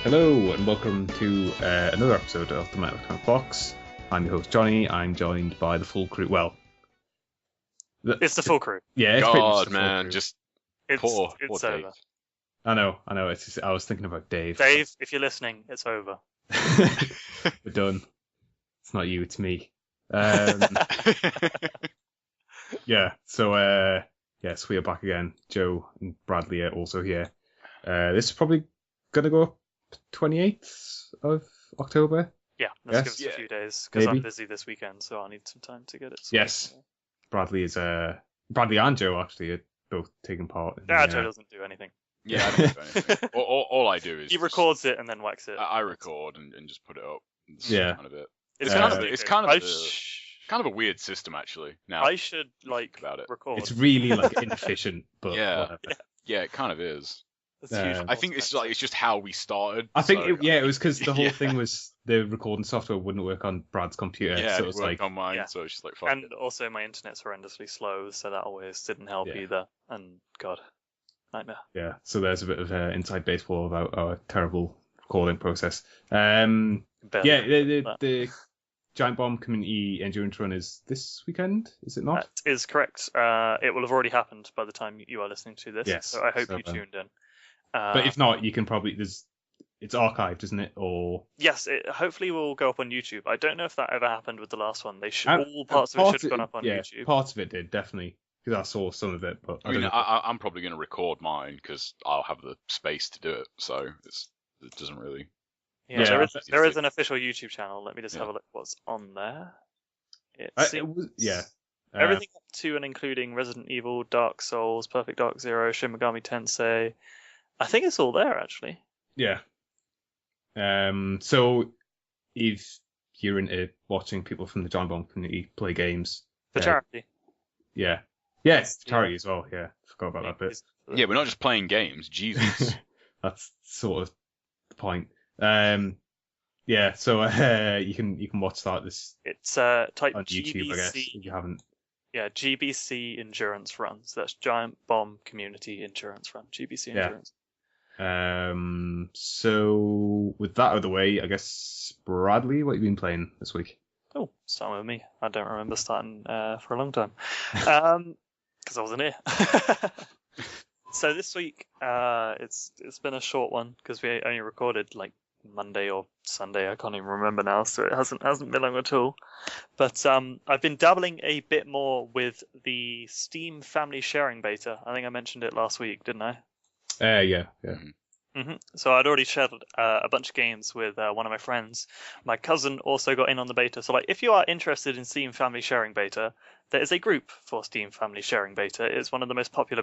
Hello and welcome to another episode of the Metal Electronic Box. I'm your host Johnny. I'm joined by the full crew. Well, It's the full crew. yeah, it's pretty much God, the full man, crew. just It's poor it's Dave. over. I know. It's just, I was thinking about Dave. Dave, if you're listening, it's over. We're done. It's not you, it's me. Yeah. So yes, we are back again. Joe and Bradley are also here. This is probably gonna go up 28th of October. Yeah, let's Yes. give us a Yeah. few days because I'm Maybe. busy this weekend, so I need some time to get it. sorted. Yes. Bradley and Joe actually are both taking part. In Nah, the, Joe doesn't do anything. Yeah, I don't do anything. All I do is He records it and then whacks it. I record and just put it up. That's Yeah. kind of it. It's kind of- honestly it's good. kind of I the- Kind of a weird system, actually. Now, I should about it. record. It's really inefficient, but Yeah. whatever. Yeah, it kind of is. It's huge I think it's just how we started. I think so- it was because the whole Yeah. thing was the recording software wouldn't work on Brad's computer, Yeah, so it it was worked like on mine, Yeah. so it's just like fuck and it. also my internet's horrendously slow, so that always didn't help Yeah. either. And God, nightmare. yeah. So there's a bit of inside baseball about our terrible recording process. Barely Yeah, that. the Giant Bomb Community Endurance Run is this weekend, is it not? That is correct. It will have already happened by the time you are listening to this. Yes, So I hope so, you tuned in. But if not, you can probably it's archived, isn't it? Or Yes, it hopefully will go up on YouTube. I don't know if that ever happened with the last one. They should And- all parts of it should have gone up on yeah, YouTube. parts of it did definitely because I saw some of it, but I mean, don't know. I'm probably going to record mine because I'll have the space to do it, so it doesn't really. Yeah, Yeah, there I is think there is an official YouTube channel. Let me just Yeah. have a look what's on there. It It seems was, yeah. everything up to and including Resident Evil, Dark Souls, Perfect Dark Zero, Shin Megami Tensei. I think it's all there actually. Yeah. So if you're into watching people from the Giant Bomb community play games, For Yeah. charity. yeah, it's charity as well. Yeah, forgot about that bit. It's- Yeah, we're not just playing games. Jesus. That's sort of the point. Yeah. So you can watch that this It's type on YouTube, I guess, GBC. if you haven't. Yeah, GBC Endurance Run. So that's Giant Bomb Community Endurance Run. GBC Yeah. Endurance. So with that out of the way, I guess Bradley, what have you been playing this week? Oh, starting with me. I don't remember starting for a long time. Because I wasn't here. So this week, it's been a short one because we only recorded like Monday or Sunday. I can't even remember now, so it hasn't been long at all. But I've been dabbling a bit more with the Steam Family Sharing Beta. I think I mentioned it last week, didn't I? Yeah. So I'd already shared a bunch of games with one of my friends. My cousin also got in on the beta. So, like, if you are interested in Steam Family Sharing Beta, there is a group for Steam Family Sharing Beta. It's one of the most popular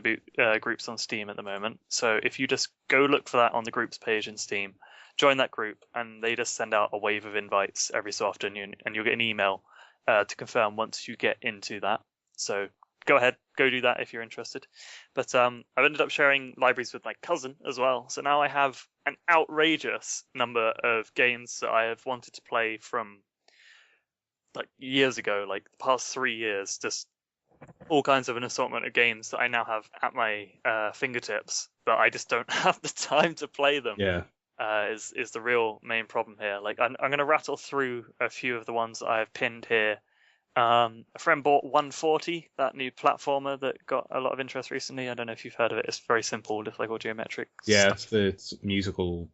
groups on Steam at the moment. So if you just go look for that on the groups page in Steam, join that group, and they just send out a wave of invites every so often, and you'll get an email to confirm once you get into that. So go ahead, go do that if you're interested. But I've ended up sharing libraries with my cousin as well. So now I have an outrageous number of games that I have wanted to play from like years ago, like the past 3 years, just all kinds of an assortment of games that I now have at my fingertips, but I just don't have the time to play them. Yeah. Is the real main problem here. Like I'm going to rattle through a few of the ones that I have pinned here. A friend bought 140, that new platformer that got a lot of interest recently. I don't know if you've heard of it. It's very simple, just like all geometric Yeah, stuff. it's musical.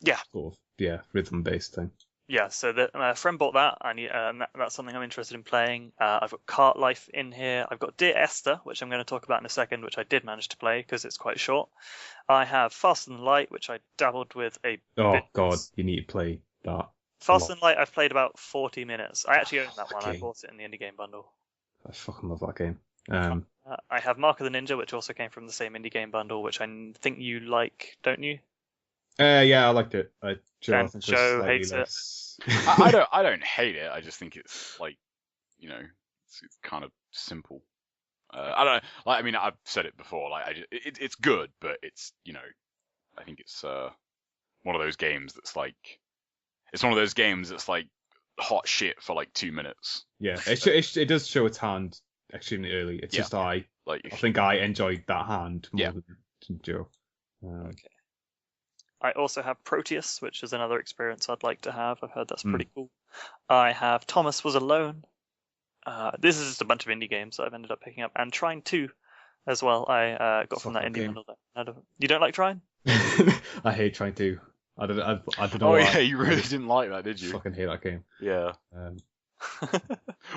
Yeah. Sort of, rhythm based thing. Yeah, so a friend bought that, and that's something I'm interested in playing. I've got Cart Life in here. I've got Dear Esther, which I'm going to talk about in a second, which I did manage to play because it's quite short. I have Faster Than Light, which I dabbled with a Oh bit. God, you need to play that. Faster Than Light, I've played about 40 minutes. I actually own that one. I Okay. bought it in the indie game bundle. I fucking love that game. I have Mark of the Ninja, which also came from the same indie game bundle, which I think you like, don't you? Yeah, I liked it. Joe, I And think, was Joe slightly hates it. less... I don't hate it. I just think it's like, it's kind of simple. I don't know. Like, I mean, I've said it before. Like, it's good, but it's I think it's one of those games that's like, it's one of those games that's like hot shit for like 2 minutes. Yeah, it does show its hand extremely early. It's Yeah. just I Like, think I enjoyed that hand more Yeah. than Joe. Okay. I also have Proteus, which is another experience I'd like to have. I've heard that's pretty cool. I have Thomas Was Alone. This is just a bunch of indie games that I've ended up picking up, and Trine 2 as well. I got from that indie bundle. You don't like Trine? I hate Trine 2. I don't know. Oh yeah, you really didn't like that, did you? Fucking hate that game. Yeah.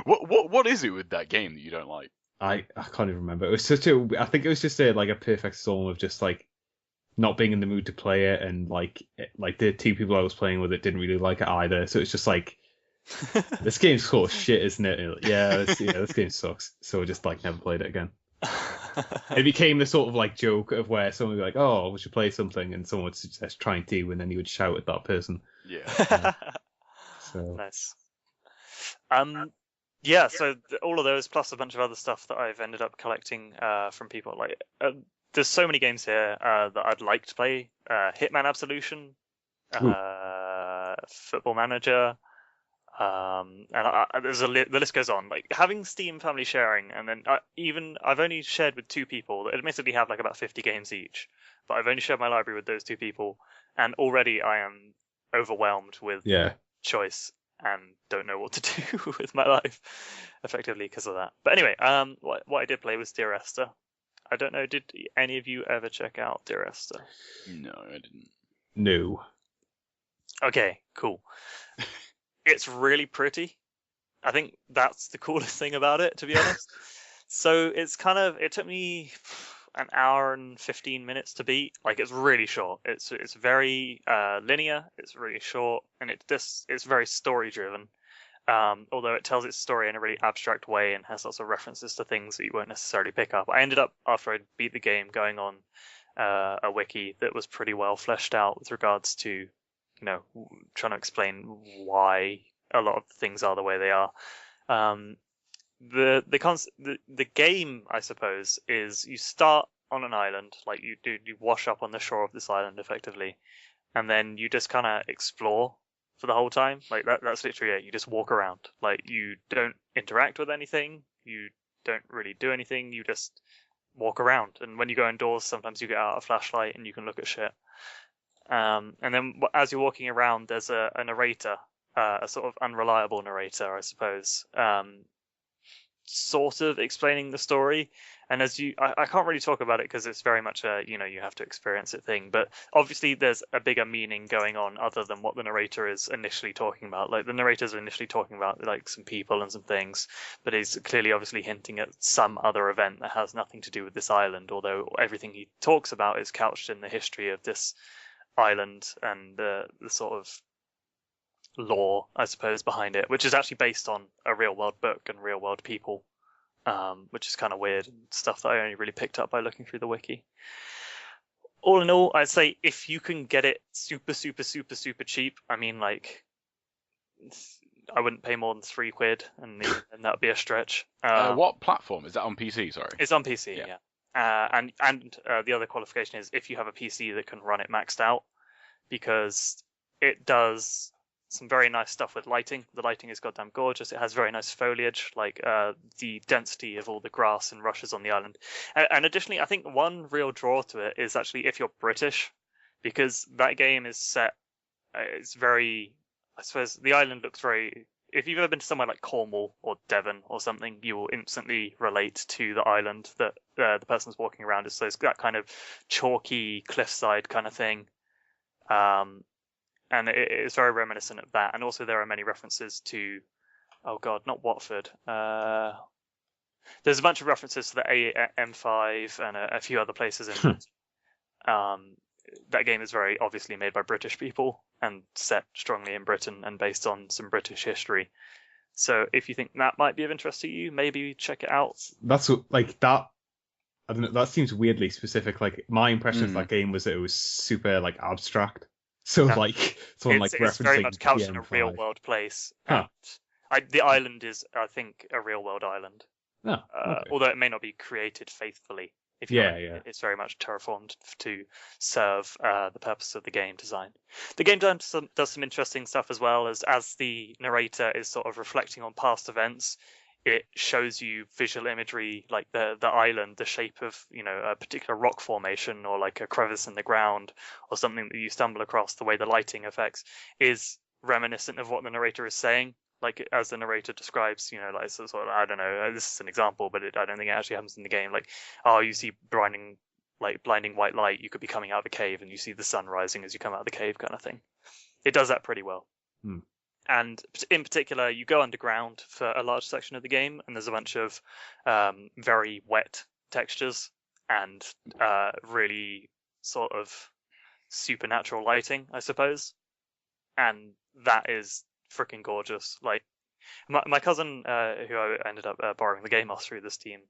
What is it with that game that you don't like? I can't even remember. It was I think it was just a perfect storm of just like not being in the mood to play it, and like the two people I was playing with it didn't really like it either. So it's just like, this game's cool shit, isn't it? This game sucks. So I just like never played it again. It became the sort of like joke of where someone would be like, "Oh, we should play something," and someone would suggest Trine 2, and then you would shout at that person. Yeah. So nice. Yeah, so all of those plus a bunch of other stuff that I've ended up collecting from people. Like, there's so many games here that I'd like to play. Hitman Absolution, Football Manager, and the list goes on. Like, having Steam family sharing, and then I've only shared with two people that admittedly have like about 50 games each, but I've only shared my library with those two people, and already I am overwhelmed with choice and don't know what to do with my life effectively because of that. But anyway, what I did play was Dear Esther. I don't know, did any of you ever check out Dear Esther? No, I didn't. No. Okay, cool. It's really pretty. I think that's the coolest thing about it, to be honest. So it took me an hour and 15 minutes to beat. Like, it's really short. It's very linear. It's really short, and it's very story driven. Although it tells its story in a really abstract way and has lots of references to things that you won't necessarily pick up. I ended up, after I beat the game, going on a wiki that was pretty well fleshed out with regards to, trying to explain why a lot of things are the way they are. The game, I suppose, is you start on an island, like you wash up on the shore of this island effectively, and then you just kind of explore for the whole time. Like that's literally it. You just walk around. Like, you don't interact with anything. You don't really do anything. You just walk around. And when you go indoors, sometimes you get out a flashlight and you can look at shit. And then as you're walking around, there's a narrator, a sort of unreliable narrator, I suppose, sort of explaining the story. And I can't really talk about it because it's very much a, you have to experience it thing. But obviously there's a bigger meaning going on other than what the narrator is initially talking about. Like, the narrator's initially talking about like some people and some things, but he's clearly obviously hinting at some other event that has nothing to do with this island, although everything he talks about is couched in the history of this island and the sort of lore, I suppose, behind it, which is actually based on a real world book and real world people, which is kind of weird and stuff that I only really picked up by looking through the wiki. All in all, I'd say if you can get it super, super, super, super cheap, I mean, like, I wouldn't pay more than £3, and that would be a stretch. What platform is that on PC? Sorry, it's on PC. Yeah. And the other qualification is if you have a PC that can run it maxed out, because it does some very nice stuff with lighting. The lighting is goddamn gorgeous. It has very nice foliage, like the density of all the grass and rushes on the island. And additionally, I think one real draw to it is actually if you're British, because that game is set. It's very, I suppose, the island looks very. If you've ever been to somewhere like Cornwall or Devon or something, you will instantly relate to the island that the person's walking around. So it's that kind of chalky cliffside kind of thing. And it's very reminiscent of that. And also there are many references to, oh god, not Watford. There's a bunch of references to the M5 and a few other places in that game is very obviously made by British people and set strongly in Britain and based on some British history. So if you think that might be of interest to you, maybe check it out. That's like that. I don't know. That seems weirdly specific. Like, my impression of that game was that it was super like abstract. So like someone like referencing it's very much couched in a PM5. real world place. Huh. The island is, I think, a real world island. Oh, okay. Although it may not be created faithfully. It's very much terraformed to serve the purpose of the game design. The game does some interesting stuff as well, as the narrator is sort of reflecting on past events. it shows you visual imagery, like the island, the shape of, you know, a particular rock formation or like a crevice in the ground or something that you stumble across. The way the lighting affects is reminiscent of what the narrator is saying. Like as the narrator describes, you know, like sort of, I don't know, this is an example, but I don't think it actually happens in the game. Like, oh, you see blinding white light, you could be coming out of a cave, and you see the sun rising as you come out of the cave, kind of thing. It does that pretty well. And in particular, you go underground for a large section of the game, and there's a bunch of very wet textures and really sort of supernatural lighting, I suppose. And that is freaking gorgeous. Like my cousin, who I ended up borrowing the game off through this Steam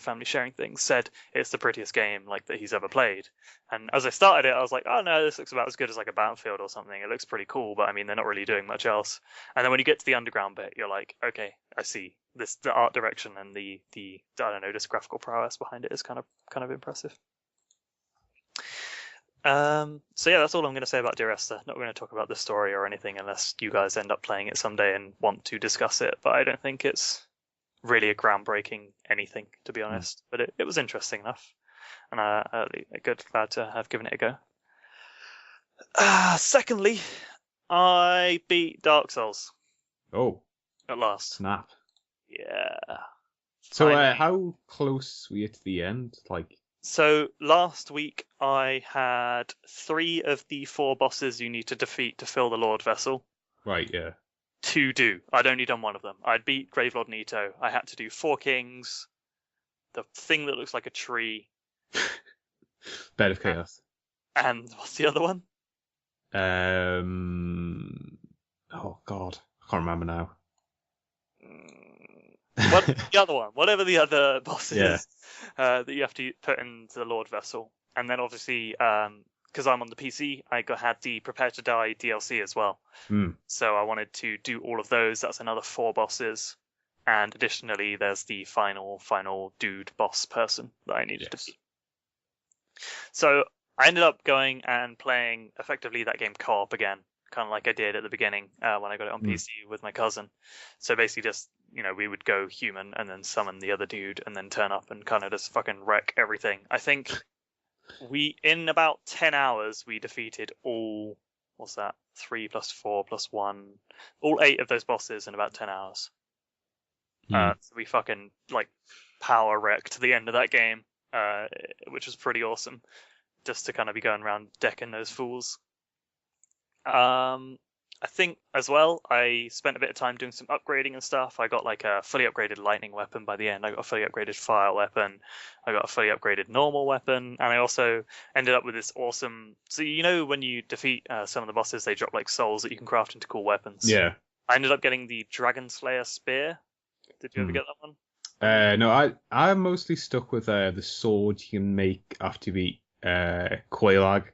family sharing thing, said it's the prettiest game like that he's ever played. And as I started it, I was like, oh no, this looks about as good as like a Battlefield or something. It looks pretty cool, but I mean, they're not really doing much else. And then when you get to the underground bit, you're like, okay, I see this. The art direction and the I don't know, just graphical prowess behind it is kind of impressive. So yeah, that's all I'm going to say about Dear Esther. Not going to talk about the story or anything unless you guys end up playing it someday and want to discuss it. But I don't think it's really a groundbreaking anything, to be honest. But it was interesting enough, and glad to have given it a go. Secondly, I beat Dark Souls. Oh, at last. Snap. Yeah. So how close were you to the end? Like. So last week I had 3 of the 4 bosses you need to defeat to fill the Lord Vessel. Right, yeah. To do. I'd only done one of them. I'd beat Gravelord Nito. I had to do 4 kings, the thing that looks like a tree. Bed of Chaos. And what's the other one? Oh God, I can't remember now. What the other one? Whatever the other boss is. Yeah. That you have to put into the Lord Vessel. And then obviously, because I'm on the PC, I had the Prepare to Die DLC as well. So I wanted to do all of those. That's another 4 bosses. And additionally, there's the final dude boss person that I needed to beat. So I ended up going and playing effectively that game co-op again, kind of like I did at the beginning when I got it on PC with my cousin. So basically just, you know, we would go human and then summon the other dude and then turn up and kind of just fucking wreck everything. I think in about 10 hours, we defeated all, 3 plus 4 plus 1, all 8 of those bosses in about 10 hours. So we fucking, like, power wrecked the end of that game, which was pretty awesome, just to kind of be going around decking those fools. I think as well, I spent a bit of time doing some upgrading and stuff. I got like a fully upgraded lightning weapon by the end. I got a fully upgraded fire weapon. I got a fully upgraded normal weapon. And I also ended up with this awesome... So you know when you defeat some of the bosses, they drop like souls that you can craft into cool weapons. Yeah. I ended up getting the Dragon Slayer Spear. Did you ever get that one? No, I'm mostly stuck with the sword you can make after you beat Quailag.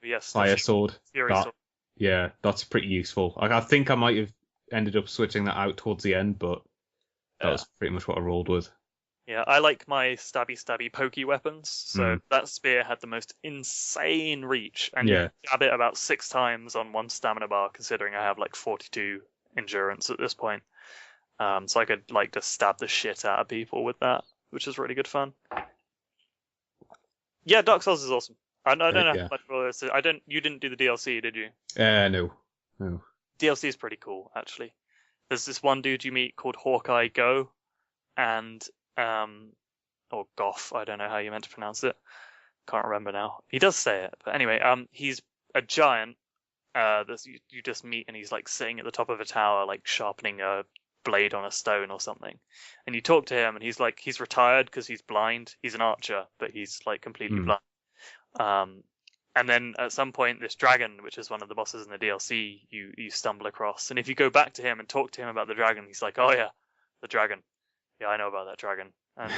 Yes. Fire sword. Fury sword. Yeah, that's pretty useful. I think I might have ended up switching that out towards the end, but that was pretty much what I rolled with. Yeah, I like my stabby pokey weapons, so that spear had the most insane reach, and you stab it about 6 times on 1 stamina bar, considering I have like 42 endurance at this point. So I could like just stab the shit out of people with that, which is really good fun. Yeah, Dark Souls is awesome. I don't know how much more this is. You didn't do the DLC, did you? No. DLC is pretty cool, actually. There's this one dude you meet called Hawkeye Go, and or Goff. I don't know how you meant to pronounce it. Can't remember now. He does say it, but anyway, he's a giant. That you just meet, and he's like sitting at the top of a tower, like sharpening a blade on a stone or something. And you talk to him, and he's like, he's retired because he's blind. He's an archer, but he's like completely blind. And then at some point, this dragon, which is one of the bosses in the DLC, you stumble across. And if you go back to him and talk to him about the dragon, he's like, oh yeah, the dragon. Yeah, I know about that dragon. And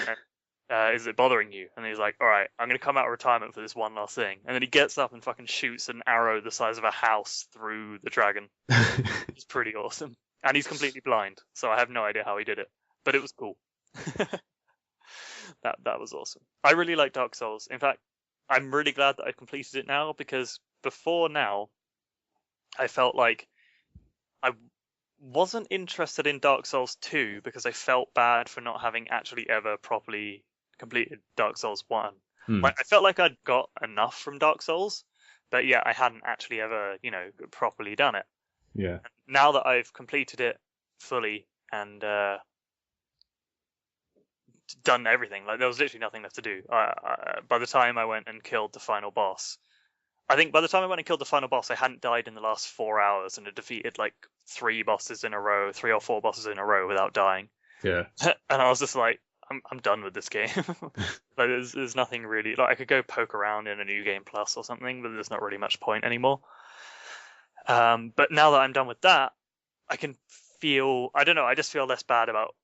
is it bothering you? And he's like, all right, I'm going to come out of retirement for this one last thing. And then he gets up and fucking shoots an arrow the size of a house through the dragon. It's pretty awesome. And he's completely blind, so I have no idea how he did it. But it was cool. That was awesome. I really like Dark Souls. In fact, I'm really glad that I completed it now, because before now, I felt like wasn't interested in Dark Souls 2 because I felt bad for not having actually ever properly completed Dark Souls 1. Like, I felt like I'd got enough from Dark Souls, but yeah, I hadn't actually ever, properly done it. Yeah. Now that I've completed it fully and done everything, like there was literally nothing left to do. By the time I went and killed the final boss, I think by the time I went and killed the final boss, I hadn't died in the last 4 hours and had defeated like 3 or 4 bosses in a row without dying. Yeah. And I was just like, I'm done with this game. Like there's nothing really, like I could go poke around in a New Game Plus or something, but there's not really much point anymore. But now that I'm done with that, I can feel, I don't know, I just feel less bad about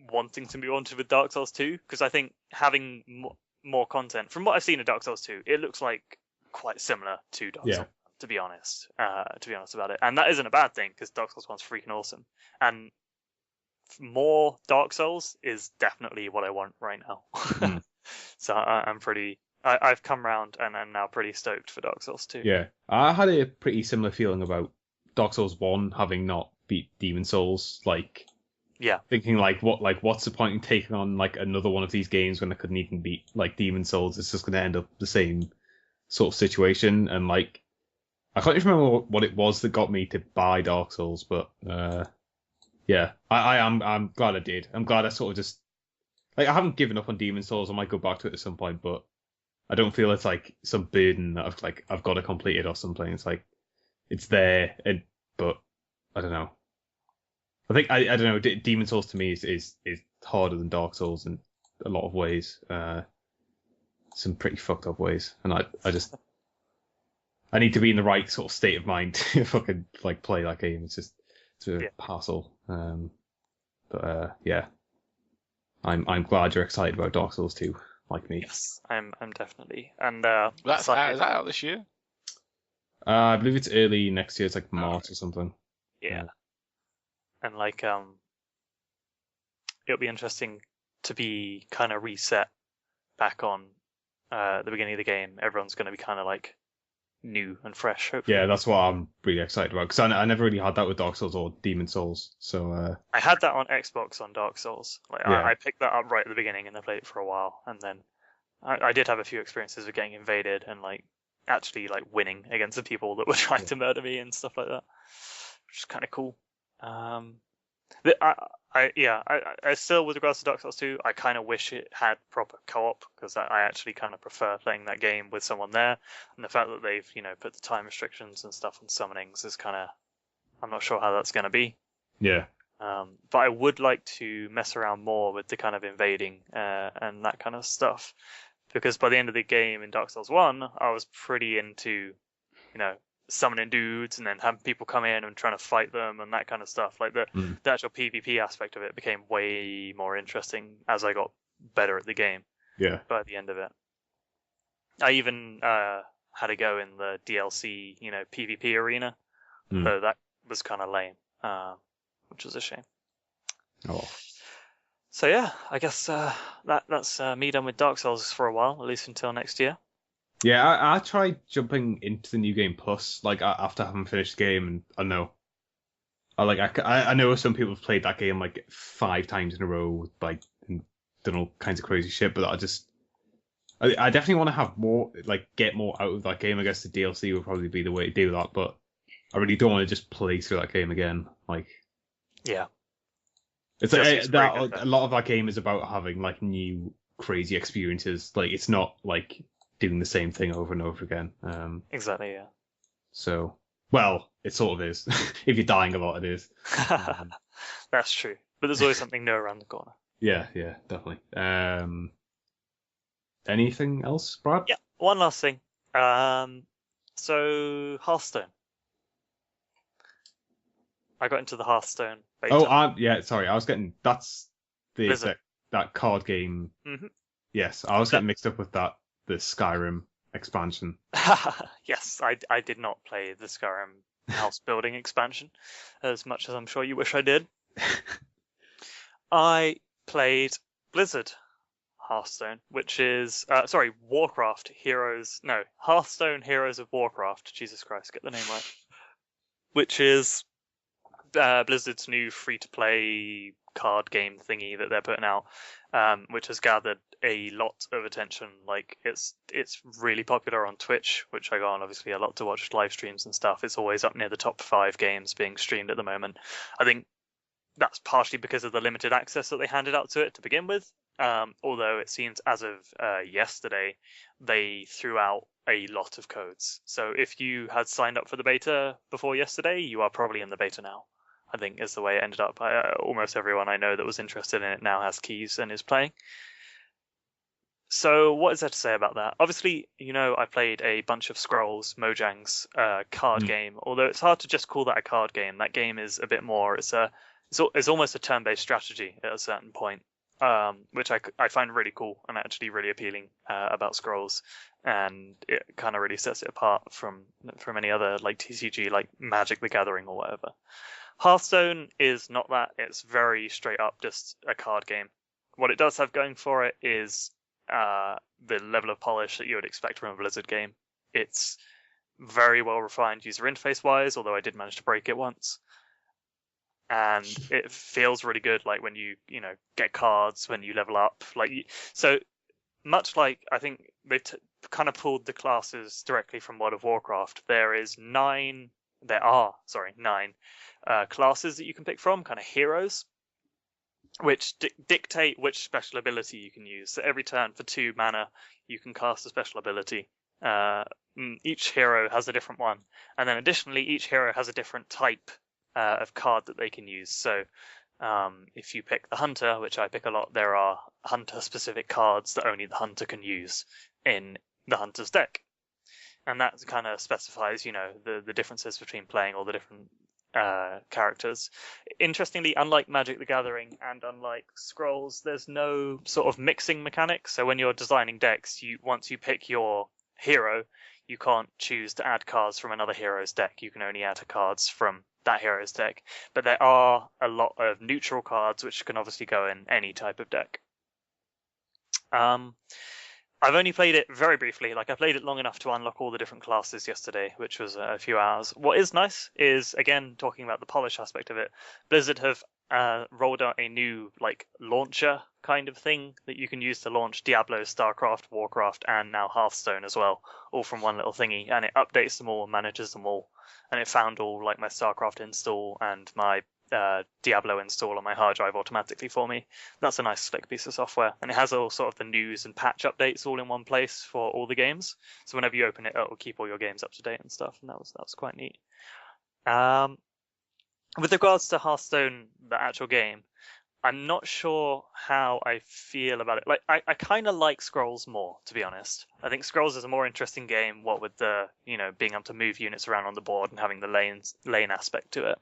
wanting to move on with Dark Souls 2, because I think having more content, from what I've seen of Dark Souls 2, it looks like quite similar to Dark Souls, to be honest about it. And that isn't a bad thing, because Dark Souls 1's freaking awesome. And more Dark Souls is definitely what I want right now. So I've come round and I'm now pretty stoked for Dark Souls 2. Yeah, I had a pretty similar feeling about Dark Souls 1 having not beat Demon Souls. Like, yeah, thinking what's the point in taking on like another one of these games when I couldn't even beat like Demon Souls? It's just going to end up the same sort of situation. And like, I can't even remember what it was that got me to buy Dark Souls, but yeah, I'm glad I did. I'm glad I sort of just, like, I haven't given up on Demon Souls. I might go back to it at some point, but I don't feel it's like some burden that I've got to complete it or something. It's like, it's there, but I don't know. I think I don't know. Demon Souls to me is harder than Dark Souls in a lot of ways. Some pretty fucked up ways, and I need to be in the right sort of state of mind to fucking like play that game. It's a hassle. But yeah, I'm glad you're excited about Dark Souls 2, like me. Yes, I'm definitely. And is that out this year? I believe it's early next year. It's like March or something. Yeah. And like it'll be interesting to be kind of reset back on the beginning of the game. Everyone's going to be kind of like new and fresh, hopefully. Yeah, that's what I'm really excited about, because I never really had that with Dark Souls or Demon Souls. So I had that on Xbox on Dark Souls. Like I picked that up right at the beginning and I played it for a while, and then I did have a few experiences with getting invaded and like actually like winning against the people that were trying to murder me and stuff like that, which is kind of cool. I still, with regards to Dark Souls 2, I kind of wish it had proper co-op, because I actually kind of prefer playing that game with someone there, and the fact that they've put the time restrictions and stuff on summonings is kind of, I'm not sure how that's going to be. Yeah. But I would like to mess around more with the kind of invading and that kind of stuff, because by the end of the game in Dark Souls 1, I was pretty into, summoning dudes and then having people come in and trying to fight them and that kind of stuff. Like the actual PvP aspect of it became way more interesting as I got better at the game. Yeah. By the end of it, I even had a go in the DLC, PvP arena, though that was kind of lame, which was a shame. Oh. So yeah, I guess that's me done with Dark Souls for a while, at least until next year. Yeah, I tried jumping into the New Game Plus, like after having finished the game, and I know, I know some people have played that game like 5 times in a row, like and done all kinds of crazy shit. But I definitely want to have more, like get more out of that game. I guess the DLC would probably be the way to do that, but I really don't want to just play through that game again. Like, yeah, it's like a lot of that game is about having like new crazy experiences. Like, it's not like doing the same thing over and over again. Exactly, yeah. So, well, it sort of is. If you're dying a lot, it is. That's true. But there's always something new around the corner. Yeah, definitely. Anything else, Brad? Yeah, one last thing. So, Hearthstone. I got into the Hearthstone beta. Oh, yeah, sorry. I was getting... That's that card game. Mm-hmm. Yes, I was getting mixed up with the Skyrim expansion. Yes, I did not play the Skyrim house building expansion as much as I'm sure you wish I did. I played Blizzard Hearthstone, which is Hearthstone Heroes of Warcraft. Jesus Christ, get the name right. Which is Blizzard's new free-to-play card game thingy that they're putting out, which has gathered a lot of attention. Like it's really popular on Twitch, which I go on obviously a lot to watch live streams and stuff. It's always up near the top 5 games being streamed at the moment. I think that's partially because of the limited access that they handed out to it to begin with. Although it seems as of yesterday, they threw out a lot of codes. So if you had signed up for the beta before yesterday, you are probably in the beta now, I think is the way it ended up. Almost everyone I know that was interested in it now has keys and is playing. So what is there to say about that? Obviously, I played a bunch of Scrolls, Mojang's card game, although it's hard to just call that a card game. That game is a bit more, it's almost a turn-based strategy at a certain point. Which I find really cool and actually really appealing about Scrolls, and it kind of really sets it apart from any other like TCG like Magic the Gathering or whatever. Hearthstone is not that. It's very straight up just a card game. What it does have going for it is the level of polish that you would expect from a Blizzard game. It's very well refined user interface wise, although I did manage to break it once. And it feels really good, like when you get cards, when you level up, so much like I think they've kind of pulled the classes directly from World of Warcraft. There are 9 classes that you can pick from, kind of heroes, which dictate which special ability you can use. So every turn for 2 mana, you can cast a special ability. Each hero has a different one, and then additionally, each hero has a different type of card that they can use. So if you pick the Hunter, which I pick a lot, there are Hunter-specific cards that only the Hunter can use in the Hunter's deck. And that kind of specifies, the differences between playing all the different characters. Interestingly, unlike Magic the Gathering and unlike Scrolls, there's no sort of mixing mechanic. So when you're designing decks, once you pick your hero, you can't choose to add cards from another hero's deck. You can only add cards from that hero's deck. But there are a lot of neutral cards which can obviously go in any type of deck. I've only played it very briefly. I played it long enough to unlock all the different classes yesterday, which was a few hours. What is nice is, again, talking about the polish aspect of it, Blizzard have rolled out a new launcher kind of thing that you can use to launch Diablo, StarCraft, Warcraft, and now Hearthstone as well, all from one little thingy, and it updates them all and manages them all. And it found all my StarCraft install and my Diablo install on my hard drive automatically for me. That's a nice slick piece of software, and it has all sort of the news and patch updates all in one place for all the games. So whenever you open it, it will keep all your games up to date and stuff, and that was quite neat. With regards to Hearthstone, the actual game, I'm not sure how I feel about it. I kind of like Scrolls more, to be honest. I think Scrolls is a more interesting game, what with the, being able to move units around on the board and having the lane aspect to it.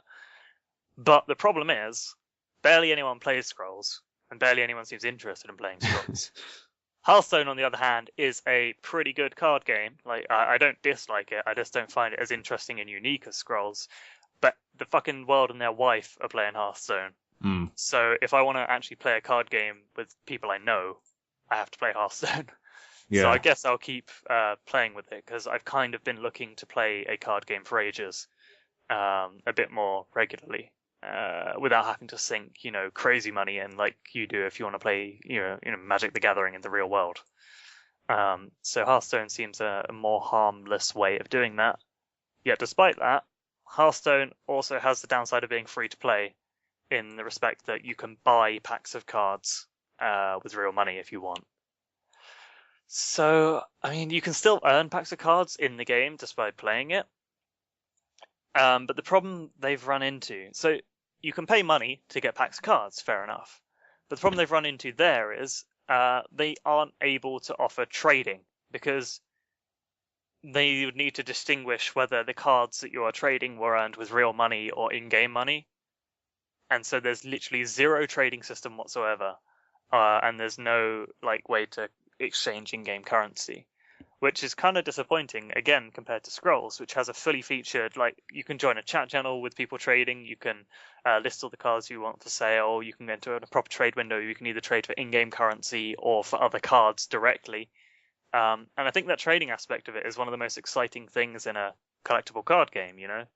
But the problem is, barely anyone plays Scrolls, and barely anyone seems interested in playing Scrolls. Hearthstone, on the other hand, is a pretty good card game. I don't dislike it, I just don't find it as interesting and unique as Scrolls. But the fucking world and their wife are playing Hearthstone. So if I want to actually play a card game with people I know, I have to play Hearthstone. Yeah. So I guess I'll keep playing with it, because I've kind of been looking to play a card game for ages, a bit more regularly, without having to sink, crazy money in like you do if you want to play, Magic the Gathering in the real world. So Hearthstone seems a more harmless way of doing that. Yet despite that, Hearthstone also has the downside of being free to play, in the respect that you can buy packs of cards with real money if you want. So, you can still earn packs of cards in the game just by playing it. But the problem they've run into... So, you can pay money to get packs of cards, fair enough. But the problem they've run into there is they aren't able to offer trading, because they would need to distinguish whether the cards that you are trading were earned with real money or in-game money. And so there's literally zero trading system whatsoever, and there's no way to exchange in-game currency, which is kind of disappointing, again, compared to Scrolls, which has a fully featured, you can join a chat channel with people trading, you can list all the cards you want for sale, you can enter a proper trade window, you can either trade for in-game currency or for other cards directly. And I think that trading aspect of it is one of the most exciting things in a collectible card game, You're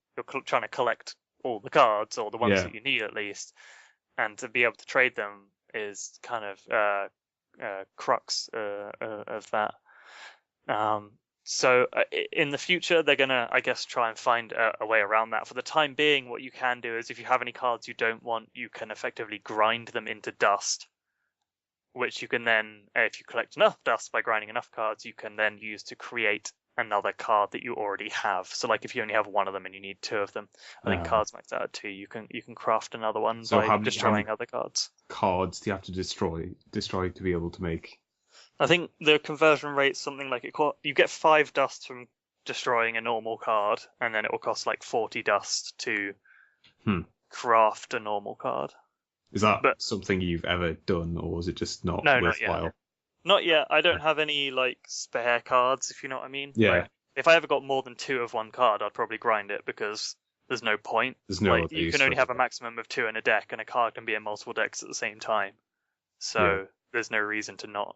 trying to collect all the cards, or the ones Yeah. that you need at least, and to be able to trade them is kind of crux of that. So in the future, they're gonna, I guess, try and find a way around that. For the time being, what you can do is if you have any cards you don't want, you can effectively grind them into dust, which you can then, if you collect enough dust by grinding enough cards, you can then use to create another card that you already have. So like if you only have one of them and you need two of them, I think cards max out at two, you can craft another one by destroying other cards. Cards do you have to destroy to be able to make? I think the conversion rate's something like you get 5 dust from destroying a normal card, and then it will cost like 40 dust to craft a normal card. Is that something you've ever done, or is it just not worthwhile? Not yet. I don't have any like spare cards, if you know what I mean. Yeah. Like, if I ever got more than 2 of one card, I'd probably grind it because there's no point. There's no like you can only have a maximum of 2 in a deck, and a card can be in multiple decks at the same time. So there's no reason to not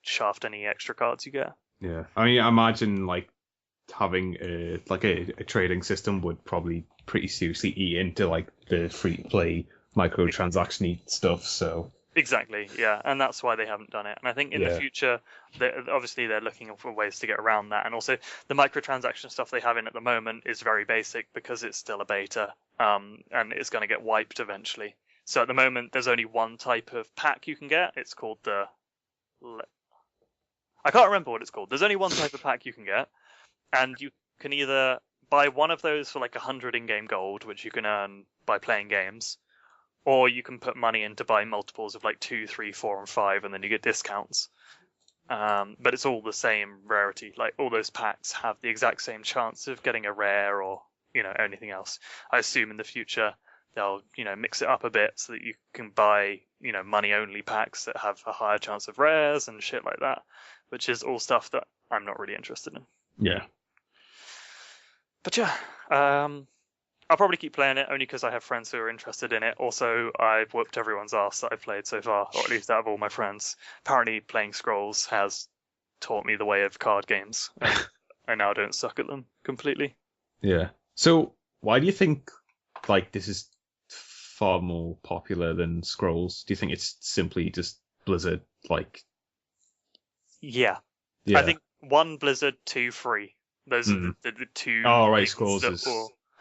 shaft any extra cards you get. Yeah, I mean, I imagine like having a trading system would probably pretty seriously eat into like the free to play microtransaction-y stuff. So exactly, yeah, and that's why they haven't done it. And I think in the future, obviously they're looking for ways to get around that. And also the microtransaction stuff they have in at the moment is very basic because it's still a beta, and it's going to get wiped eventually. So at the moment, there's only one type of pack you can get. It's called I can't remember what it's called. There's only one type of pack you can get, and you can either buy one of those for like 100 in-game gold, which you can earn by playing games, or you can put money in to buy multiples of like 2, 3, 4, and 5, and then you get discounts. But it's all the same rarity. Like all those packs have the exact same chance of getting a rare or anything else. I assume in the future they'll mix it up a bit so that you can buy money only packs that have a higher chance of rares and shit like that, which is all stuff that I'm not really interested in. Yeah. But yeah, I'll probably keep playing it only because I have friends who are interested in it. Also, I've whooped everyone's ass that I've played so far, or at least out of all my friends. Apparently, playing Scrolls has taught me the way of card games. I now don't suck at them completely. Yeah. So why do you think like this is far more popular than Scrolls? Do you think it's simply just Blizzard? Like, yeah. I think 1 Blizzard, 2 free. Those are the 2. Oh right, Scrolls is.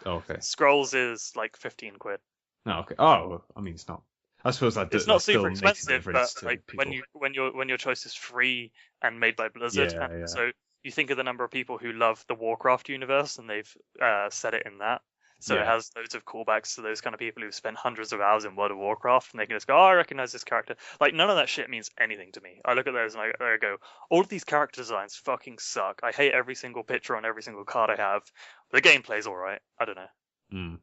Okay. Scrolls is like 15 quid. Oh, okay. Oh, I mean it's not. I suppose that it's not super expensive, but like when your choice is free and made by Blizzard, so you think of the number of people who love the Warcraft universe and they've set it in that. So it has loads of callbacks to those kind of people who've spent hundreds of hours in World of Warcraft, and they can just go, oh, I recognize this character. Like, none of that shit means anything to me. I look at those and I go, all of these character designs fucking suck. I hate every single picture on every single card I have. The gameplay's alright. I don't know.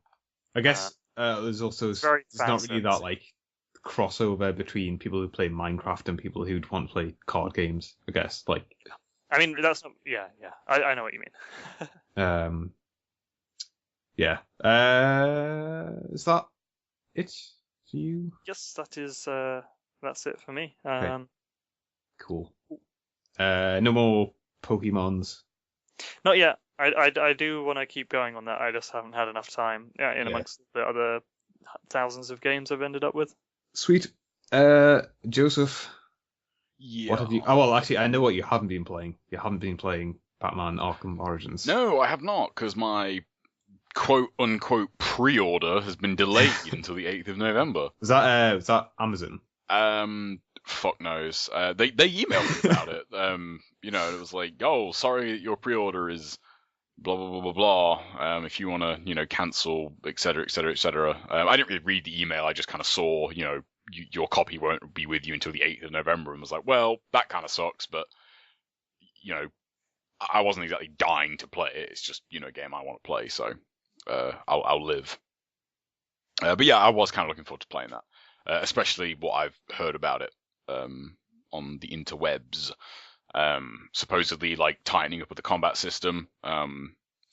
I guess there's also there's not really that like crossover between people who play Minecraft and people who want to play card games. I guess like. I mean that's not. Yeah. I know what you mean. Yeah. Is that it for you? Yes, that is. That's it for me. Okay. Cool. No more Pokemons. Not yet. I do want to keep going on that. I just haven't had enough time. In amongst the other thousands of games I've ended up with. Sweet. Joseph. Yeah. What have you? Oh well, actually, I know what you haven't been playing. You haven't been playing Batman: Arkham Origins. No, I have not, because my quote-unquote pre-order has been delayed until the 8th of November. Was that Amazon? Fuck knows. They emailed me about it. It was like, oh, sorry, your pre-order is blah, blah, blah, blah, blah. If you want to, cancel, et cetera, et cetera, et cetera. I didn't really read the email. I just kind of saw, your copy won't be with you until the 8th of November, and was like, well, that kind of sucks, but, I wasn't exactly dying to play it. It's just, a game I want to play, so I'll live. But yeah, I was kind of looking forward to playing that, especially what I've heard about it on the interwebs. Supposedly, like, tightening up with the combat system.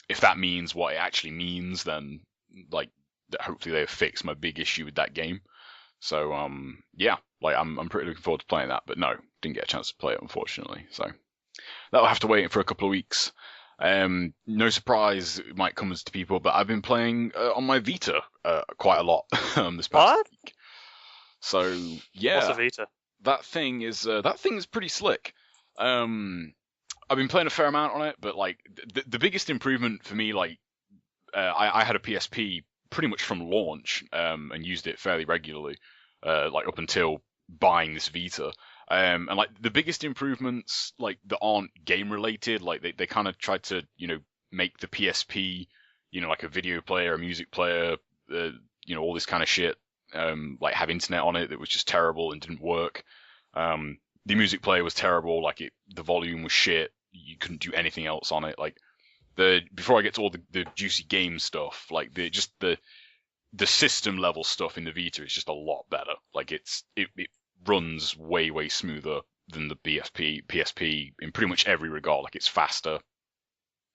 If that means what it actually means, then, like, hopefully they've fixed my big issue with that game. So, yeah, like, I'm pretty looking forward to playing that. But no, didn't get a chance to play it, unfortunately. So that'll have to wait for a couple of weeks. No surprise it might come as to people, but I've been playing on my Vita quite a lot this past What? week. So What's yeah, a Vita? that thing is pretty slick. I've been playing a fair amount on it, but like the biggest improvement for me, like I had a PSP pretty much from launch and used it fairly regularly, like up until buying this Vita. And like the biggest improvements, like that aren't game related, like they kind of tried to make the PSP, like a video player, a music player, all this kind of shit. Like have internet on it that was just terrible and didn't work. The music player was terrible, like the volume was shit. You couldn't do anything else on it. Like before I get to all the juicy game stuff, like the system level stuff in the Vita is just a lot better. Like it runs way smoother than the PSP in pretty much every regard. Like it's faster.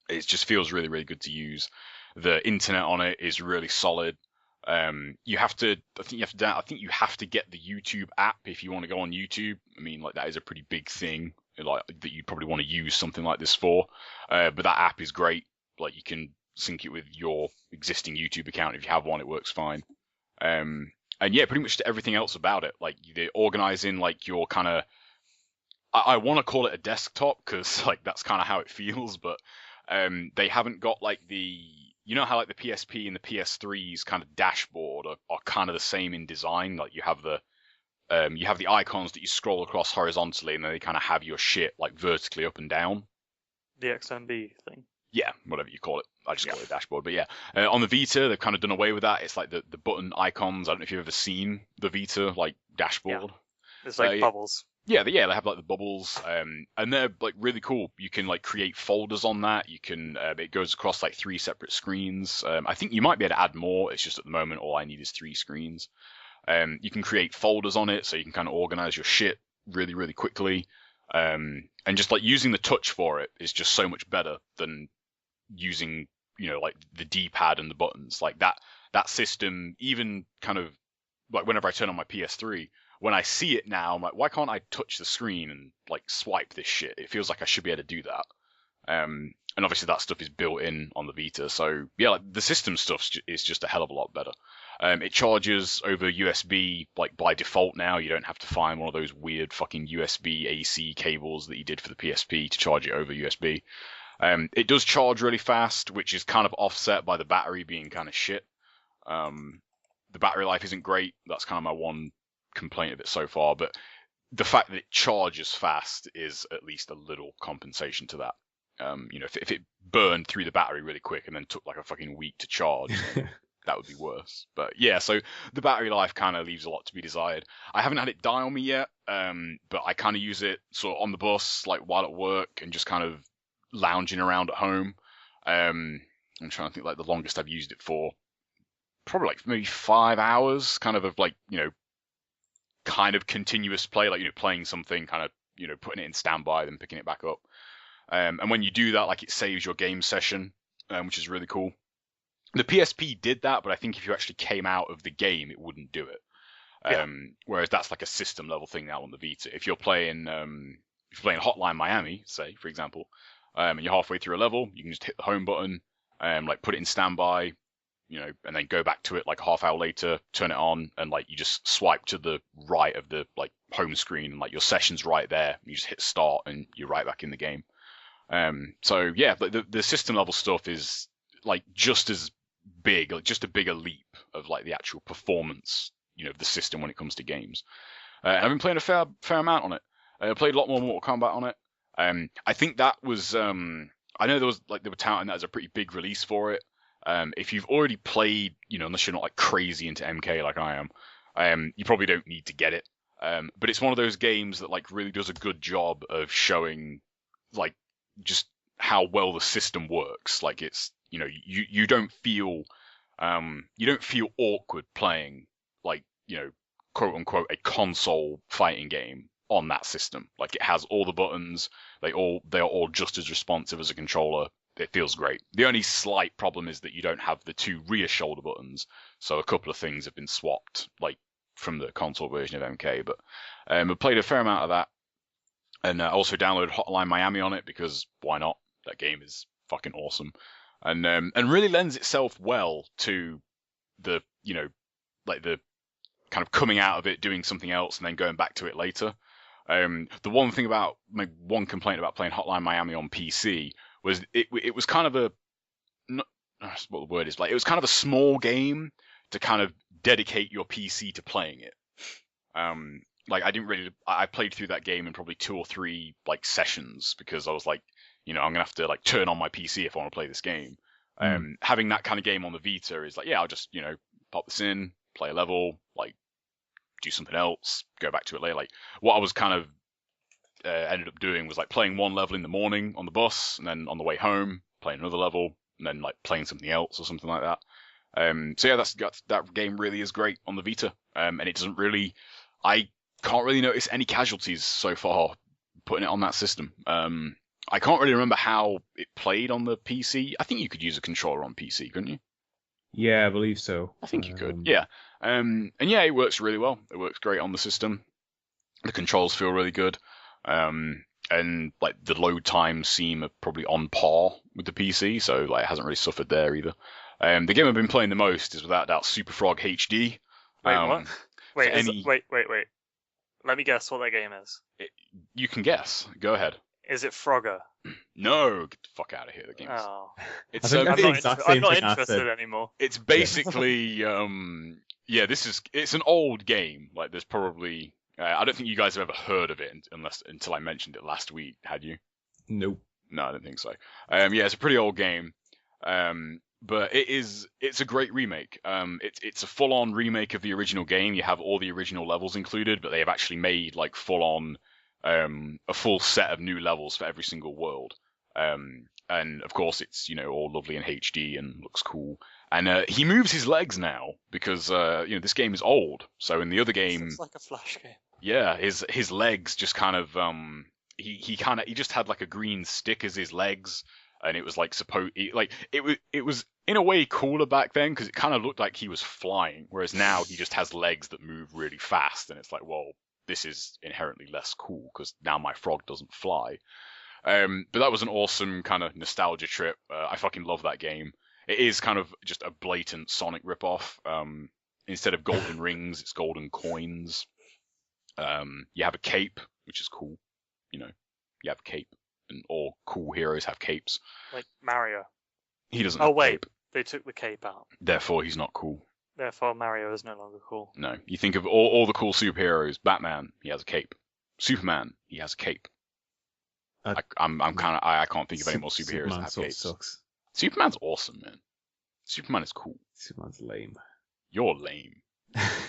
It just feels really good to use. The internet on it is really solid. I think you have to get the YouTube app if you want to go on YouTube. I mean, like that is a pretty big thing, like that you probably want to use something like this for. But that app is great. Like you can sync it with your existing YouTube account if you have one. It works fine. And yeah, pretty much everything else about it. Like they're organizing like your kind of. I want to call it a desktop because like that's kind of how it feels, but they haven't got like how like the PSP and the PS3's kind of dashboard are kind of the same in design. Like you have the icons that you scroll across horizontally, and then they kind of have your shit like vertically up and down. The XMB thing. Yeah, whatever you call it. I just call it a dashboard. But yeah, on the Vita, they've kind of done away with that. It's like the button icons. I don't know if you've ever seen the Vita like dashboard. Yeah. It's like bubbles. Yeah, they have like the bubbles, and they're like really cool. You can like create folders on that. You can it goes across like 3 separate screens. I think you might be able to add more. It's just at the moment all I need is 3 screens. You can create folders on it, so you can kind of organize your shit really quickly. And just like using the touch for it is just so much better than using like the D-pad and the buttons. Like that system, even kind of like whenever I turn on my PS3. When I see it now, I'm like, why can't I touch the screen and like swipe this shit? It feels like I should be able to do that. And obviously that stuff is built in on the Vita. So yeah, like the system stuff is just a hell of a lot better. It charges over USB like by default now. You don't have to find one of those weird fucking USB AC cables that you did for the PSP to charge it over USB. It does charge really fast, which is kind of offset by the battery being kind of shit. The battery life isn't great. That's kind of my one complaint of it so far, but the fact that it charges fast is at least a little compensation to that. If it burned through the battery really quick and then took like a fucking week to charge, that would be worse. But yeah, so the battery life kind of leaves a lot to be desired. I haven't had it die on me yet, but I kind of use it sort of on the bus, like while at work, and just kind of lounging around at home. I'm trying to think like the longest I've used it for. Probably like maybe 5 hours, kind of like kind of continuous play, like playing something, kind of putting it in standby, then picking it back up. And when you do that, like it saves your game session, which is really cool. The PSP did that, but I think if you actually came out of the game, it wouldn't do it. Whereas that's like a system level thing now on the Vita. If you're playing Hotline Miami, say for example, and you're halfway through a level, you can just hit the home button, like put it in standby. And then go back to it like a half hour later, turn it on, and like you just swipe to the right of the like home screen, and like your session's right there. You just hit start, and you're right back in the game. So yeah, the system level stuff is like just as big, like just a bigger leap of like the actual performance, of the system when it comes to games. I've been playing a fair amount on it. I played a lot more Mortal Kombat on it. I think that was I know they were touting that as a pretty big release for it. If you've already played, unless you're not like crazy into MK like I am, you probably don't need to get it. But it's one of those games that like really does a good job of showing like just how well the system works. Like it's, you don't feel awkward playing like, quote unquote a console fighting game on that system. Like it has all the buttons, they are all just as responsive as a controller. It feels great. The only slight problem is that you don't have the 2 rear shoulder buttons, so a couple of things have been swapped, like from the console version of MK. But I played a fair amount of that, and I also downloaded Hotline Miami on it because why not? That game is fucking awesome, and really lends itself well to the like the kind of coming out of it, doing something else, and then going back to it later. The one complaint about playing Hotline Miami on PC was it was kind of a that's what the word is, like it was kind of a small game to kind of dedicate your PC to playing it. Like I played through that game in probably 2 or 3 like sessions because I was like, I'm gonna have to like turn on my PC if I want to play this game. Having that kind of game on the Vita is like, yeah, I'll just pop this in, play a level, like do something else, go back to it later. Like what I was kind of ended up doing was like playing one level in the morning on the bus, and then on the way home playing another level, and then like playing something else or something like that. So yeah, that game really is great on the Vita, and it doesn't really, I can't really notice any casualties so far putting it on that system. I can't really remember how it played on the PC. I think you could use a controller on PC, couldn't you? Yeah, I believe so. I think you could, yeah. And yeah, it works really well. It works great on the system. The controls feel really good. And like the load times seem probably on par with the PC, so like it hasn't really suffered there either. The game I've been playing the most is without doubt Super Frog HD. Wait, what? Wait. Let me guess what that game is. You can guess. Go ahead. Is it Frogger? No, get the fuck out of here. The game's. Oh. I'm not interested anymore. It's basically, it's an old game. Like there's probably, I don't think you guys have ever heard of it until I mentioned it last week. Had you? Nope. No, I don't think so. It's a pretty old game. But it's a great remake. It's a full-on remake of the original game. You have all the original levels included, but they have actually made like full-on a full set of new levels for every single world. And of course it's all lovely in HD and looks cool. And he moves his legs now because this game is old. So in the other game, it's like a Flash game. Yeah, his legs just kind of he just had like a green stick as his legs. And it was like it was in a way cooler back then because it kind of looked like he was flying, whereas now he just has legs that move really fast, and it's like, well, this is inherently less cool because now my frog doesn't fly. But that was an awesome kind of nostalgia trip. I fucking love that game. It is kind of just a blatant Sonic ripoff. Instead of golden rings, it's golden coins. You have a cape, which is cool. You have a cape. And all cool heroes have capes. Like Mario. He doesn't. Oh have a wait, cape. They took the cape out. Therefore, he's not cool. Therefore, Mario is no longer cool. No, you think of all the cool superheroes. Batman, he has a cape. Superman, he has a cape. I can't think of any more superheroes that have capes. Sucks. Superman's awesome, man. Superman is cool. Superman's lame. You're lame.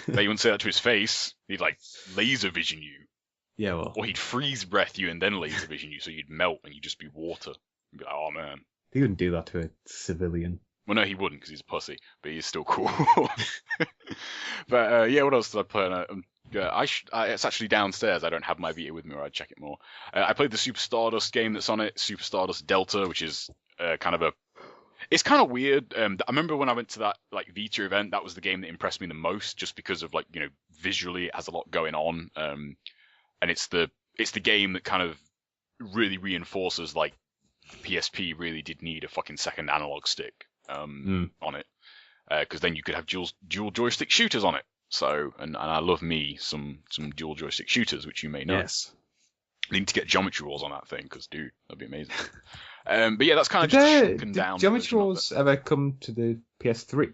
But you wouldn't say that to his face. He'd like laser vision you. Yeah, well. Or he'd freeze breath you and then laser vision you, so you'd melt and you'd just be water. You'd be like, oh man. He wouldn't do that to a civilian. Well, no, he wouldn't because he's a pussy, but he's still cool. But yeah, what else did I play? It's actually downstairs. I don't have my Vita with me, or I'd check it more. I played the Super Stardust game that's on it, Super Stardust Delta, which is it's kind of weird. I remember when I went to that like Vita event, that was the game that impressed me the most, just because of like visually it has a lot going on. And it's the game that kind of really reinforces like PSP really did need a fucking second analog stick on it, because then you could have dual joystick shooters on it. So and I love me some dual joystick shooters, which you may know. Yes. I need to get Geometry Wars on that thing because dude, that'd be amazing. But yeah, that's kind of just a shrunken down. Did Geometry Wars ever come to the PS3?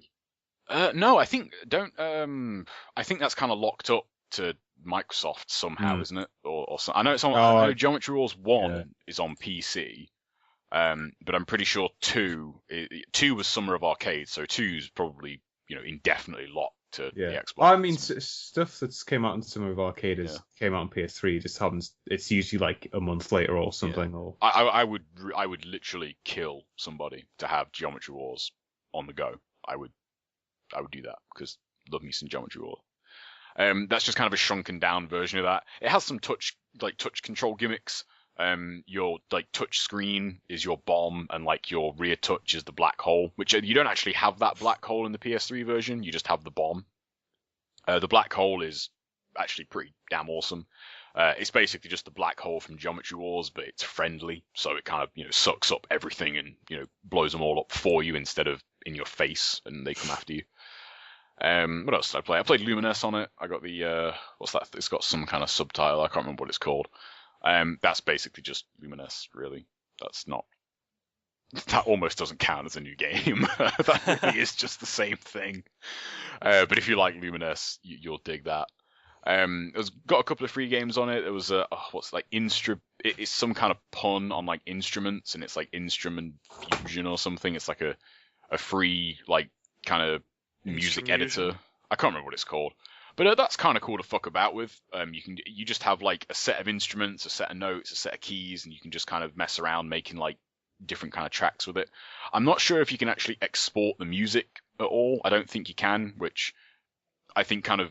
No, I think that's kind of locked up to Microsoft somehow, isn't it? Or I know it's on. I know Geometry Wars 1 is on PC, but I'm pretty sure 2 was Summer of Arcade, so 2's probably indefinitely locked to the Xbox. Well, I mean, stuff that's came out in Summer of Arcade came out on PS3. It just happens. It's usually like a month later or something. Or I would literally kill somebody to have Geometry Wars on the go. I would do that because love me some Geometry Wars. That's just kind of a shrunken down version of that. It has some touch control gimmicks. Your like touch screen is your bomb, and like your rear touch is the black hole, which you don't actually have that black hole in the PS3 version. You just have the bomb. The black hole is actually pretty damn awesome. It's basically just the black hole from Geometry Wars, but it's friendly, so it kind of sucks up everything and blows them all up for you instead of in your face, and they come after you. What else did I play? I played Lumines on it. I got the what's that? It's got some kind of subtitle. I can't remember what it's called. That's basically just Lumines, really. That almost doesn't count as a new game. That really is just the same thing. But if you like Lumines, you'll dig that. It's got a couple of free games on it. There was it's some kind of pun on like instruments, and it's like Instrument Fusion or something. It's like a free like kind of music editor. I can't remember what it's called, but that's kind of cool to fuck about with. You just have like a set of instruments, a set of notes, a set of keys, and you can just kind of mess around making like different kind of tracks with it. I'm not sure if you can actually export the music at all. I don't think you can, which I think kind of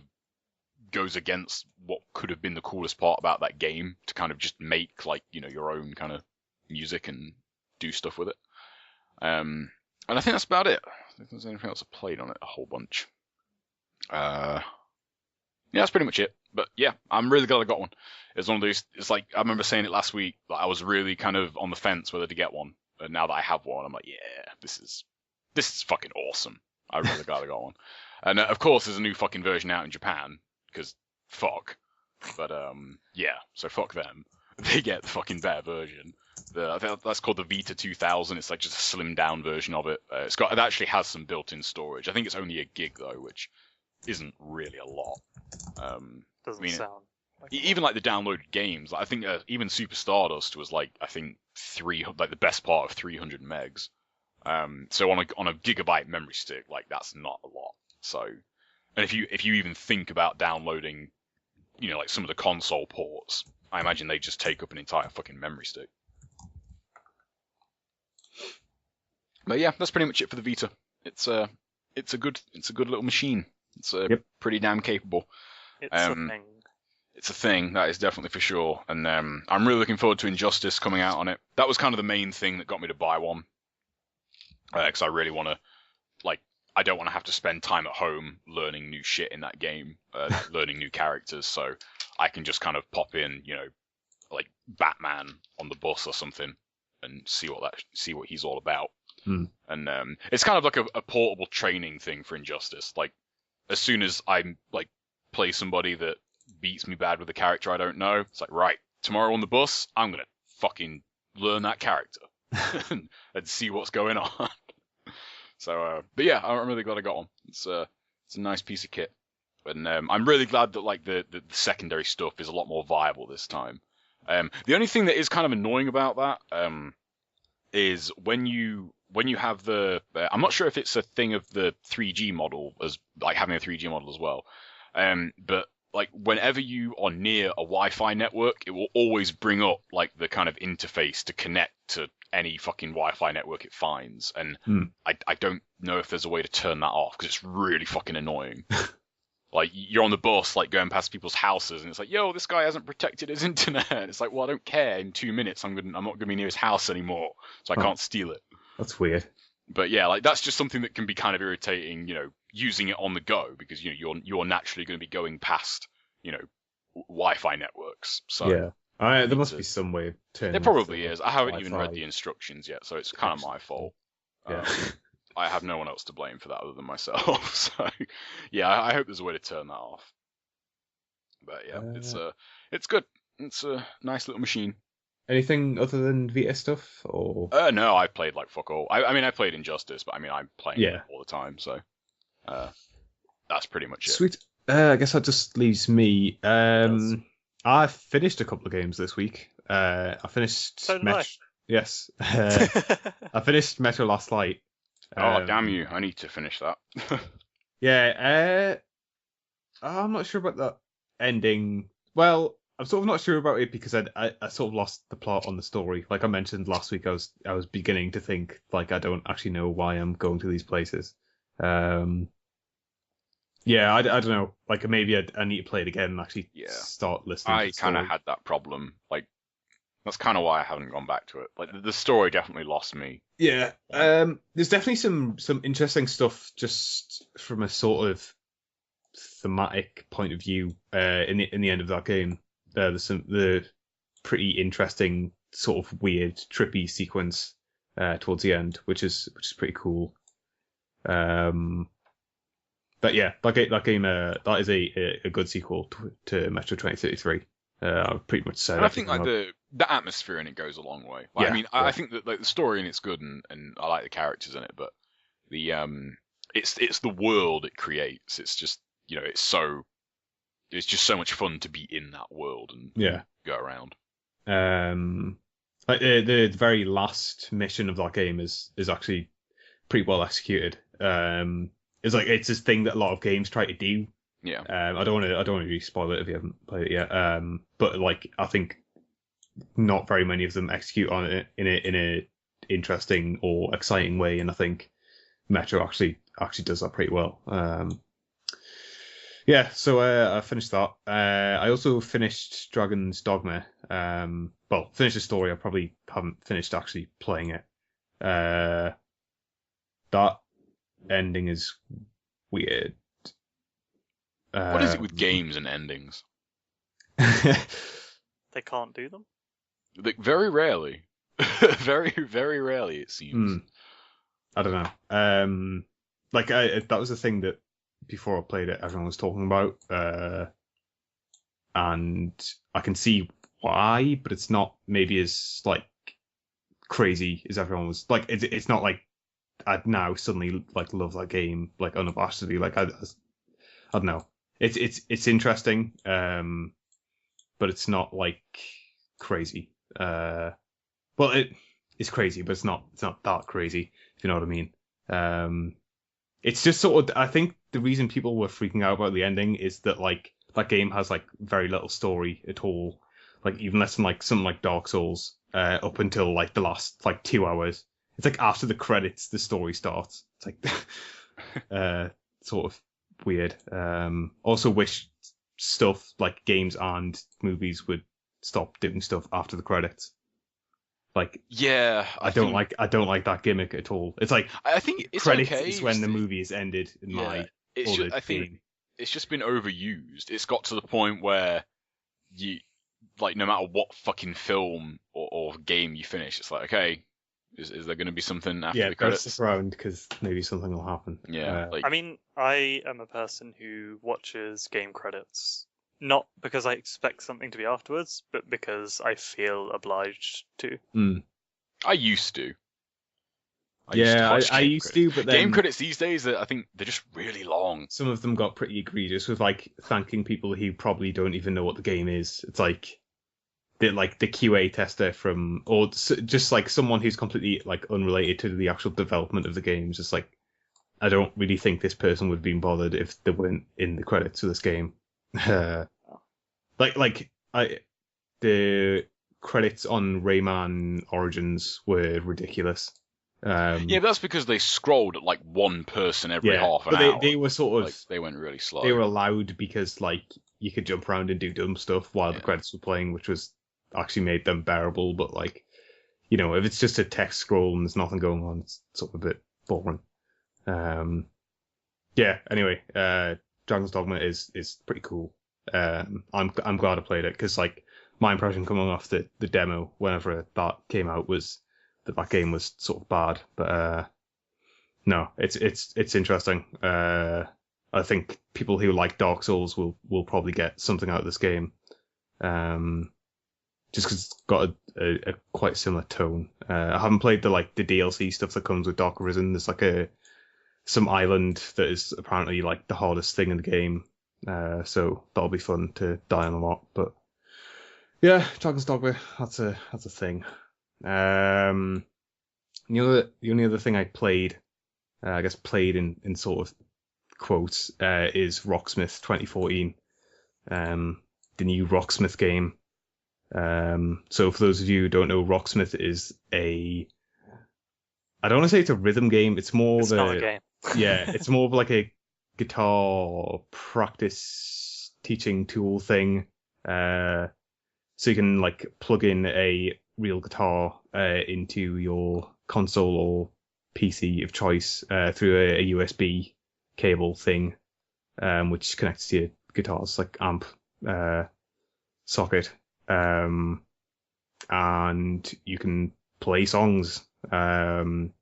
goes against what could have been the coolest part about that game, to kind of just make like your own kind of music and do stuff with it. And I think that's about it. I don't think there's anything else I played on it a whole bunch. Yeah, that's pretty much it. But yeah, I'm really glad I got one. It's one of those. It's like I remember saying it last week. Like I was really kind of on the fence whether to get one, but now that I have one, I'm like, yeah, this is fucking awesome. I'm really glad I got one. And of course, there's a new fucking version out in Japan because fuck. But yeah, so fuck them. They get the fucking better version. I think that's called the Vita 2000. It's like just a slimmed down version of it. It actually has some built-in storage. I think it's only a gig though, which isn't really a lot. Doesn't sound like even like the downloaded games. I think even Super Stardust was like I think the best part of 300 megs. So on a gigabyte memory stick, like that's not a lot. So, and if you even think about downloading, like some of the console ports, I imagine they just take up an entire fucking memory stick. But yeah, that's pretty much it for the Vita. It's a good little machine. It's pretty damn capable. It's a thing. It's a thing, that is definitely for sure. And I'm really looking forward to Injustice coming out on it. That was kind of the main thing that got me to buy one. Because I really want to, I don't want to have to spend time at home learning new shit in that game, learning new characters. So I can just kind of pop in, like Batman on the bus or something, and see what he's all about. And it's kind of like a portable training thing for Injustice. Like as soon as I play somebody that beats me bad with a character I don't know, it's like, right, tomorrow on the bus, I'm gonna fucking learn that character and see what's going on. So, but yeah, I'm really glad I got one. It's a nice piece of kit, and I'm really glad that the secondary stuff is a lot more viable this time. The only thing that is kind of annoying about that is when you have I'm not sure if it's a thing of the 3G model as having a 3G model as well, but whenever you are near a Wi-Fi network, it will always bring up the kind of interface to connect to any fucking Wi-Fi network it finds, and I don't know if there's a way to turn that off because it's really fucking annoying. You're on the bus, going past people's houses, and it's like, yo, this guy hasn't protected his internet. And it's like, well, I don't care. In 2 minutes, I'm not gonna be near his house anymore, so I can't steal it. That's weird. But yeah, that's just something that can be kind of irritating, using it on the go, because you're naturally going to be going past, Wi-Fi networks. So yeah, there must be some way of turning. There probably is. I haven't even Wi-Fi. read the instructions yet, so it's kind of my fault. Yeah. I have no one else to blame for that other than myself. So yeah, I hope there's a way to turn that off. But yeah, it's good. It's a nice little machine. Anything other than Vita stuff, or? No, I played fuck all. I played Injustice, but I'm playing it all the time, so that's pretty much it. Sweet. I guess that just leaves me. I finished a couple of games this week. I finished. So did I. Yes. I finished Metro Last Light. Oh damn you! I need to finish that. Yeah. I'm not sure about that ending. Well, I'm sort of not sure about it because I sort of lost the plot on the story. Like I mentioned last week, I was beginning to think I don't actually know why I'm going to these places. Yeah, I don't know. Maybe I need to play it again and actually start listening. I kind of had that problem. That's kind of why I haven't gone back to it. The story definitely lost me. Yeah. There's definitely some interesting stuff just from a sort of thematic point of view in the end of that game. the pretty interesting sort of weird trippy sequence towards the end, which is pretty cool. But yeah, that game that is a good sequel to Metro 2033. I've pretty much said. And I think like the atmosphere in it goes a long way. Like, Yeah, I mean, I think that like the story in it's good, and I like the characters in it, but the it's the world it creates. It's just, you know, it's just so much fun to be in that world and go around. Like the very last mission of that game is actually pretty well executed. It's like it's this thing that a lot of games try to do. Yeah. I don't want to really spoil it if you haven't played it yet. But like I think not very many of them execute on it in a interesting or exciting way, and I think Metro actually does that pretty well. Yeah, so I finished that. I also finished Dragon's Dogma. Well, finished the story. I probably haven't finished actually playing it. That ending is weird. What is it with games and endings? They can't do them? Like, very rarely. Very, very rarely, it seems. I don't know. Like that was the thing that before I played it, everyone was talking about, and I can see why, but it's not maybe as like crazy as everyone was. Like it's not like I'd now suddenly like love that game like unabashedly. Like I don't know. It's interesting, but it's not like crazy. Well, it's crazy, but it's not that crazy, if you know what I mean. It's just sort of, I think the reason people were freaking out about the ending is that like that game has like very little story at all, like even less than like something like Dark Souls, up until like the last like 2 hours. It's like after the credits the story starts. It's like sort of weird. Also wish stuff like games and movies would stop doing stuff after the credits. Like, yeah, I don't like that gimmick at all. It's like I think it's credits okay, is when the movie is ended in my it's just, I think game. It's just been overused. It's got to the point where you like no matter what fucking film or game you finish, it's like, okay, is there going to be something after the credits? Stick around because maybe something will happen. Yeah, I mean, I am a person who watches game credits. Not because I expect something to be afterwards, but because I feel obliged to. I used to. I used to, but then game credits these days, I think they're just really long. Some of them got pretty egregious with like thanking people who probably don't even know what the game is. It's like the QA tester from, or just like someone who's completely like unrelated to the actual development of the game. Just like, I don't really think this person would have been bothered if they weren't in the credits of this game. The credits on Rayman Origins were ridiculous. Yeah, but that's because they scrolled at like one person every half an hour. They were sort of like, they went really slow. They were allowed because like you could jump around and do dumb stuff while the credits were playing, which was actually made them bearable. But like, you know, if it's just a text scroll and there's nothing going on, it's sort of a bit boring. Anyway, Dragon's Dogma is pretty cool. I'm glad I played it because like my impression coming off the demo whenever that came out was that game was sort of bad, but no, it's interesting. I think people who like Dark Souls will probably get something out of this game, just because it's got a quite similar tone. I haven't played the DLC stuff that comes with Dark Arisen. There's like some island that is apparently like the hardest thing in the game, so that'll be fun to die on a lot. But yeah, Dragon's Dogma, that's a thing. The only other thing I played, I guess played in sort of quotes, is Rocksmith 2014, the new Rocksmith game. So for those of you who don't know, Rocksmith is I don't want to say it's a rhythm game. It's more not a game. Yeah, it's more of like a guitar practice teaching tool thing. So you can like plug in a real guitar into your console or PC of choice through a USB cable thing, which connects to your guitar's like amp. socket, and you can play songs. I think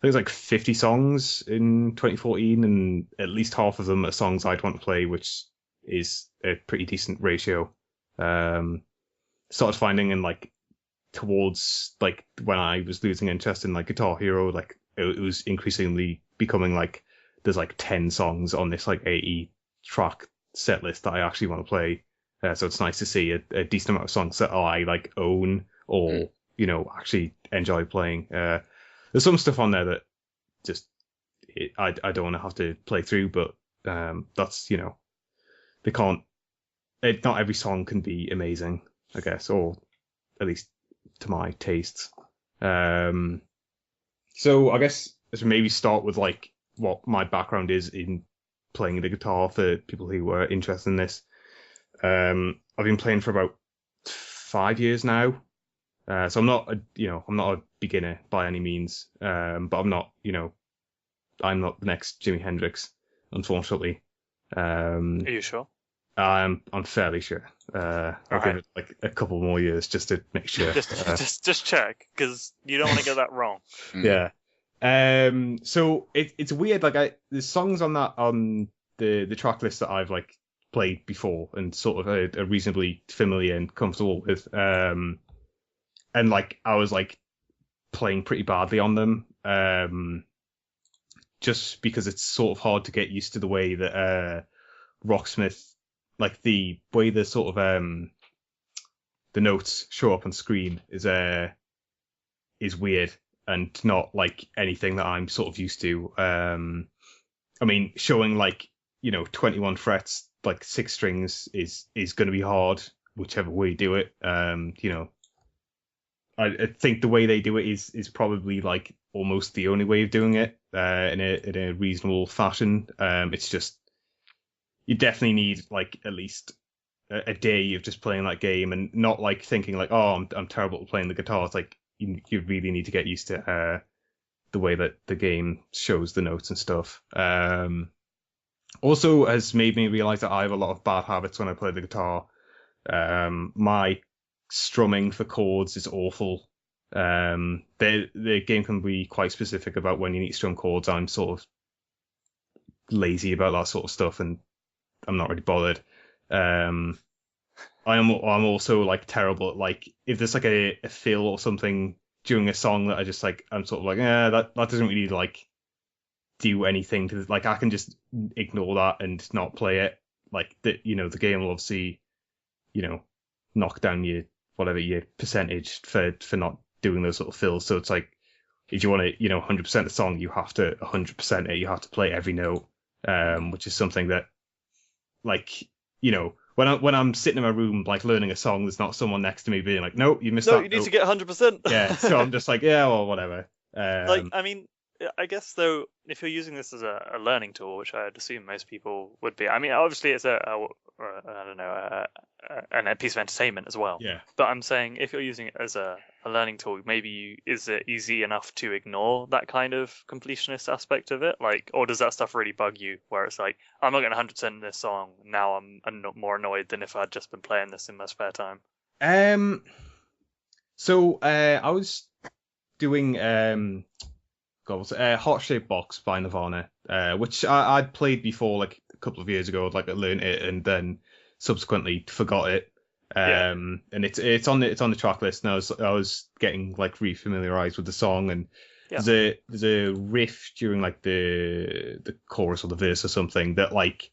it's like 50 songs in 2014, and at least half of them are songs I'd want to play, which is a pretty decent ratio. Started finding in like towards like when I was losing interest in like Guitar Hero, like it was increasingly becoming like there's like 10 songs on this like 80 track set list that I actually want to play. So it's nice to see a decent amount of songs that I like own or actually enjoy playing. There's some stuff on there that just I don't want to have to play through, but that's they can't. Not every song can be amazing, I guess, or at least to my tastes. So I guess let's maybe start with like what my background is in playing the guitar for people who are interested in this. I've been playing for about 5 years now. So I'm not a beginner by any means. But I'm not the next Jimi Hendrix, unfortunately. Are you sure? I'm fairly sure. I'll give it like a couple more years just to make sure. just check, because you don't want to get that wrong. Yeah. So it's weird. Like there's songs on the track list that I've like played before and sort of are reasonably familiar and comfortable with. And like I was like playing pretty badly on them. Just because it's sort of hard to get used to the way that Rocksmith, like the way the sort of the notes show up on screen is weird and not like anything that I'm sort of used to. I mean, showing like 21 frets, like 6 strings is going to be hard, whichever way you do it. I think the way they do it is probably like almost the only way of doing it in a reasonable fashion. It's just you definitely need like at least a day of just playing that game and not like thinking like, oh, I'm terrible at playing the guitar. It's like you really need to get used to the way that the game shows the notes and stuff. Also has made me realize that I have a lot of bad habits when I play the guitar. My strumming for chords is awful. The game can be quite specific about when you need to strum chords. I'm sort of lazy about that sort of stuff, and I'm not really bothered. I'm also like terrible at like if there's like a fill or something during a song that I just like I'm sort of like that doesn't really like do anything to like I can just ignore that and not play it. Like the game will obviously knock down your percentage for not doing those sort of fills. So it's like if you want to 100% the song, you have to 100% it. You have to play every note, which is something that like when I'm sitting in my room like learning a song, there's not someone next to me being like, nope, you missed that. No, you need to get 100%. Yeah, so I'm just like, yeah, well, whatever. I mean, I guess though, if you're using this as a learning tool, which I'd assume most people would be, I mean, obviously it's I don't know, a piece of entertainment as well. Yeah. But I'm saying if you're using it as a learning tool, maybe is it easy enough to ignore that kind of completionist aspect of it? Like, or does that stuff really bug you? Where it's like, I'm not getting 100% in this song. Now I'm more annoyed than if I'd just been playing this in my spare time. So I was doing Heart Shaped Box by Nirvana, which I'd played before like a couple of years ago. Like I learned it and then subsequently forgot it. And it's on the track list, and I was getting like re-familiarized with the song, and there's a riff during like the chorus or the verse or something that like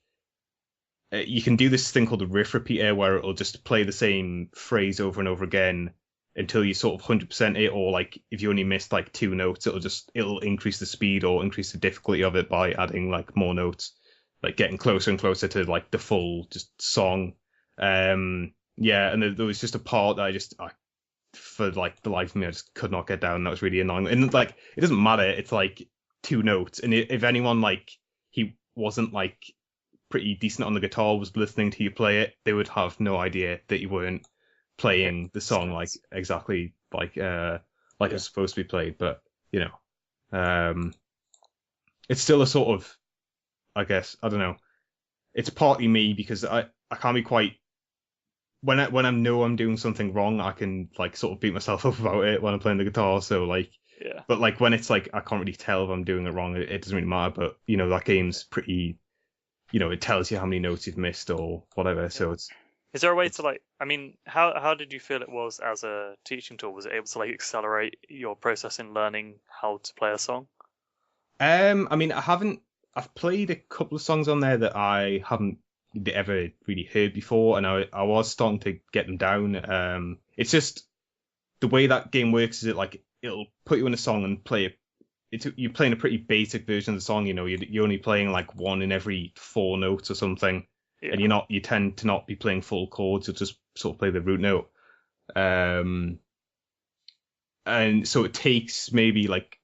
you can do this thing called a riff repeater where it'll just play the same phrase over and over again until you sort of 100% it, or like if you only missed like 2 notes, it'll increase the speed or increase the difficulty of it by adding like more notes, like getting closer and closer to like the full just song. And there was just a part that I for like the life of me I just could not get down. That was really annoying, and like it doesn't matter, it's like 2 notes, and if anyone like he wasn't like pretty decent on the guitar was listening to you play it, they would have no idea that you weren't playing the song like exactly like it's supposed to be played. But it's still a sort of, I guess, I don't know, it's partly me because I can't be quite when I know I'm doing something wrong, I can like sort of beat myself up about it when I'm playing the guitar. So like, Yeah. but like when it's like I can't really tell if I'm doing it wrong, it doesn't really matter. But that game's pretty, it tells you how many notes you've missed or whatever. So it's Is there a way to like? I mean, how did you feel it was as a teaching tool? Was it able to like accelerate your process in learning how to play a song? I mean, I've played a couple of songs on there that I haven't ever really heard before, and I was starting to get them down. It's just the way that game works is it'll put you in a song and play it. You're playing a pretty basic version of the song. You're only playing like one in every four notes or something, Yeah. and you tend to not be playing full chords. You'll just sort of play the root note. And so it takes maybe like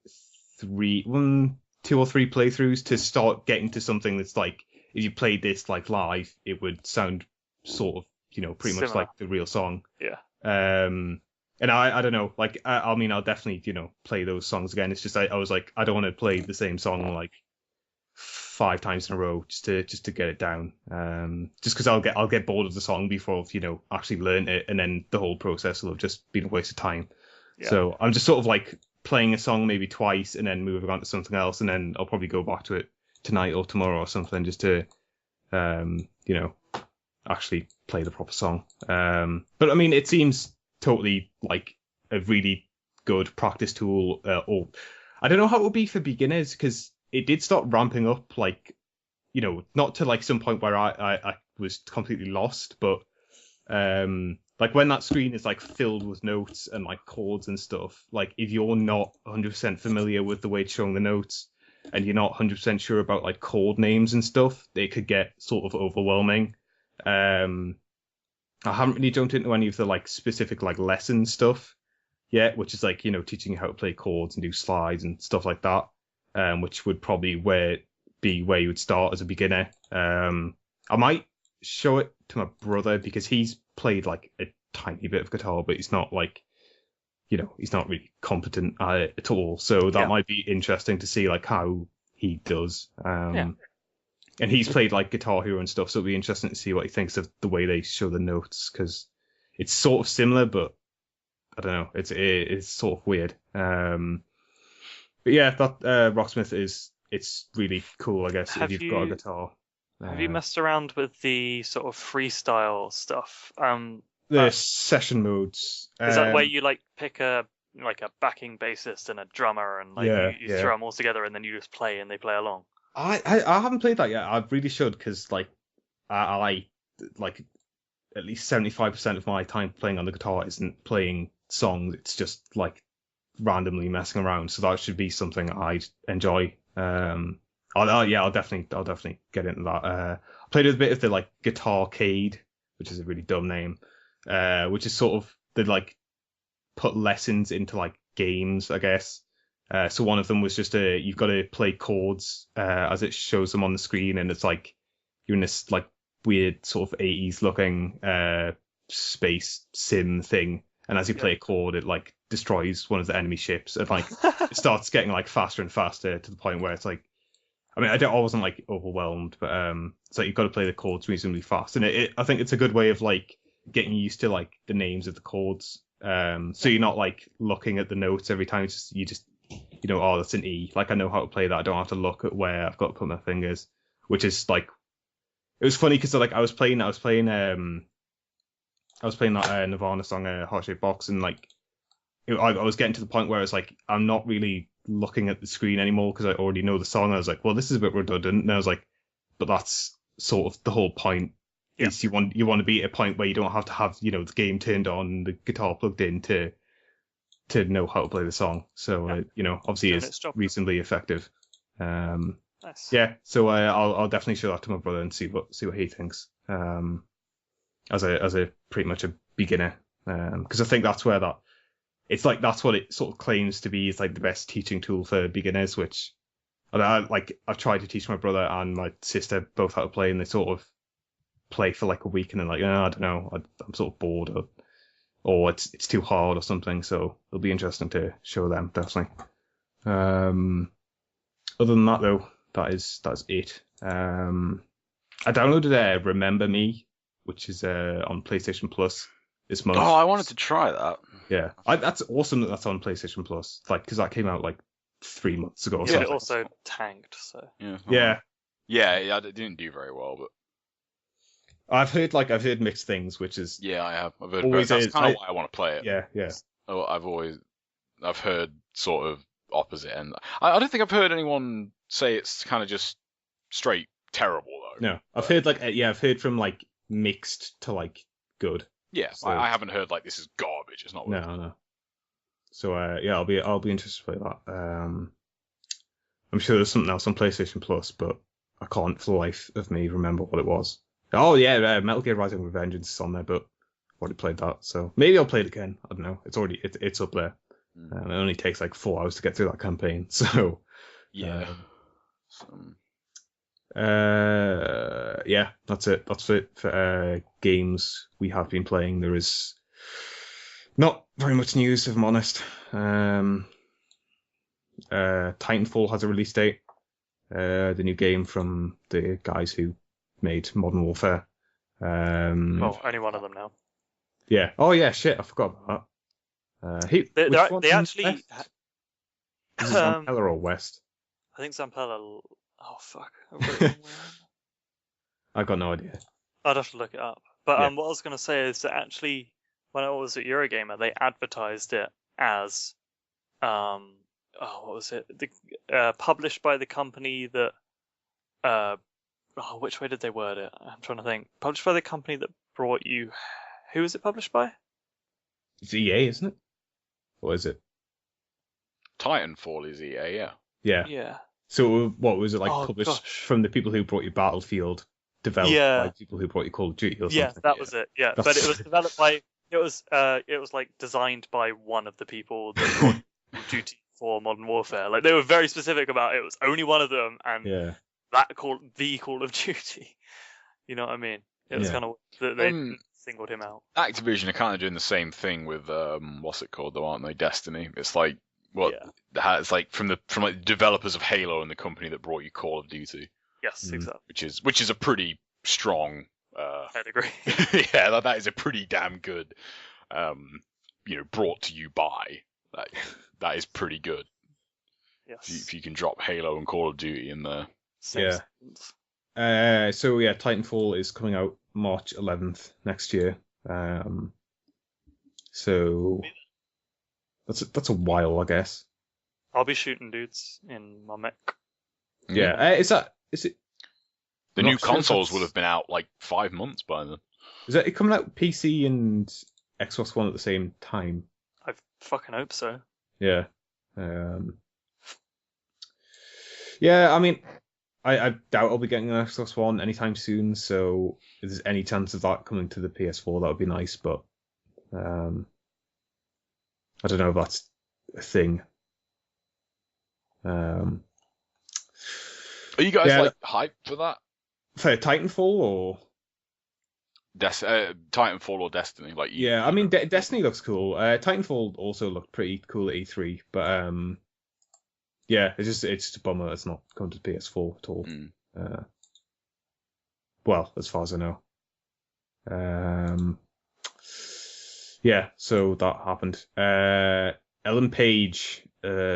2 or 3 playthroughs to start getting to something that's like, if you played this like live, it would sound sort of, pretty much Similar. like the real song. Yeah. And I don't know, like, I mean, I'll definitely, play those songs again. It's just, I was like, I don't want to play the same song like 5 times in a row just to get it down. Just because I'll get bored of the song before I've, actually learned it, and then the whole process will have just been a waste of time. Yeah. So I'm just sort of like playing a song maybe twice and then moving on to something else, and then I'll probably go back to it tonight or tomorrow or something just to, actually play the proper song. But I mean, it seems totally like a really good practice tool. Or I don't know how it would be for beginners, because it did start ramping up, like, not to like some point where I was completely lost, but like when that screen is like filled with notes and like chords and stuff, like if you're not 100% familiar with the way it's showing the notes and you're not 100% sure about like chord names and stuff, they could get sort of overwhelming. I haven't really jumped into any of the like specific like lesson stuff yet, which is like, teaching you how to play chords and do slides and stuff like that, which would probably be where you would start as a beginner. I might show it to my brother because he's played like a tiny bit of guitar, but he's not like, he's not really competent at it at all. So that might be interesting to see like how he does. And he's played like Guitar Hero and stuff, so it'll be interesting to see what he thinks of the way they show the notes, because it's sort of similar, but I don't know, it's sort of weird. But yeah, that Rocksmith it's really cool, I guess, if you've got a guitar. Have you messed around with the sort of freestyle stuff? The session modes. Is that where you like pick a backing bassist and a drummer and like you throw them all together and then you just play and they play along? I haven't played that yet. I really should, because like I like at least 75% of my time playing on the guitar isn't playing songs. It's just like randomly messing around. So that should be something I'd enjoy. I'll definitely get into that. I played with a bit of the like Guitarcade, which is a really dumb name, which is sort of the like put lessons into like games, I guess. So one of them was just you've got to play chords as it shows them on the screen, and it's like you're in this like weird sort of 80s looking space sim thing, and as you play a chord, it like destroys one of the enemy ships, and like it starts getting like faster and faster to the point where it's like, I mean, I wasn't like overwhelmed, but it's like you've got to play the chords reasonably fast, and I think it's a good way of like getting used to like the names of the chords, so you're not like looking at the notes every time. You just oh, that's an E. Like I know how to play that. I don't have to look at where I've got to put my fingers, which is like, it was funny because like I was playing that Nirvana song, Heart Shaped Box, and like I was getting to the point where it's like I'm not really looking at the screen anymore because I already know the song. I was like, well, this is a bit redundant, and I was like, but that's sort of the whole point. Is you want to be at a point where you don't have to have the game turned on, the guitar plugged in to know how to play the song. So obviously it's reasonably effective. Nice. Yeah, so I'll definitely show that to my brother and see what he thinks. As a pretty much a beginner, because I think that's where that's what it sort of claims to be, is like the best teaching tool for beginners. Which I've tried to teach my brother and my sister both how to play, and they sort of play for like a week and then like, I don't know, I'm sort of bored, or it's too hard or something. So it'll be interesting to show them, definitely. Other than that though, that's it. I downloaded Remember Me, which is on PlayStation Plus this month. Oh, I wanted to try that. Yeah, that's awesome that that's on PlayStation Plus. Like, because that came out like 3 months ago. Or Yeah, something. it also tanked. So Yeah, it didn't do very well, but I've heard mixed things, which is yeah, I have. I've heard always that's is. kind of why I want to play it. Yeah. Oh, I've heard sort of opposite, and I don't think I've heard anyone say it's kind of just straight terrible though. No, I've heard I've heard from like mixed to like good. Yeah, So- I haven't heard like this is garbage. It's not. Worth it. No. So yeah, I'll be interested to play that. I'm sure there's something else on PlayStation Plus, but I can't for the life of me remember what it was. Oh yeah, Metal Gear Rising: Revengeance is on there, but I've already played that, so maybe I'll play it again. I don't know. It's up there. It only takes like 4 hours to get through that campaign, so Yeah. yeah, that's it. That's it for games we have been playing. There is not very much news, if I'm honest. Titanfall has a release date. The new game from the guys who made Modern Warfare. only one of them now. Yeah. Oh yeah. Shit. I forgot about that. They actually. Is it Zampella or West? I think Zampella. Oh fuck! I've got it wrong. I got no idea. I'd have to look it up. But Yeah. what I was going to say is that actually, when I was at Eurogamer, they advertised it as, what was it? Published by the company that, which way did they word it? I'm trying to think. Published by the company that brought you. Who is it published by? It's EA, isn't it? Or is it? Titanfall is EA, yeah. Yeah. Yeah. So what was it like? Oh, Published gosh. from the people who brought you Battlefield, developed Yeah. by people who brought you Call of Duty or something. Yeah, that was it. Yeah, but it was developed by. It was like designed by one of the people that brought Duty for Modern Warfare. Like they were very specific about it. It was only one of them, and Yeah. the Call of Duty. You know what I mean? It was Yeah. kind of that they singled him out. Activision are kind of doing the same thing with what's it called though, aren't they? Destiny. It's like it's like from like developers of Halo and the company that brought you Call of Duty, Yes, exactly. which is a pretty strong Pedigree. yeah, that is a pretty damn good brought to you by. That is pretty good. Yes. If you can drop Halo and Call of Duty in there. Same Yeah. sentence. So yeah, Titanfall is coming out March 11th next year. So that's a while, I guess. I'll be shooting dudes in my mech. Yeah. Is it? The I'm new not sure if consoles that's- will have been out like 5 months by then. Is it coming out PC and Xbox One at the same time? I fucking hope so. Yeah. Yeah, I mean, I doubt I'll be getting an Xbox One anytime soon, so if there's any chance of that coming to the PS4, that would be nice, but I don't know if that's a thing. Are you guys hyped for that? For Titanfall or? Titanfall or Destiny? Yeah, I mean, Destiny looks cool. Titanfall also looked pretty cool at E3, but yeah, it's just a bummer it's not coming to PS4 at all. Well, as far as I know. Yeah, so that happened. Ellen Page,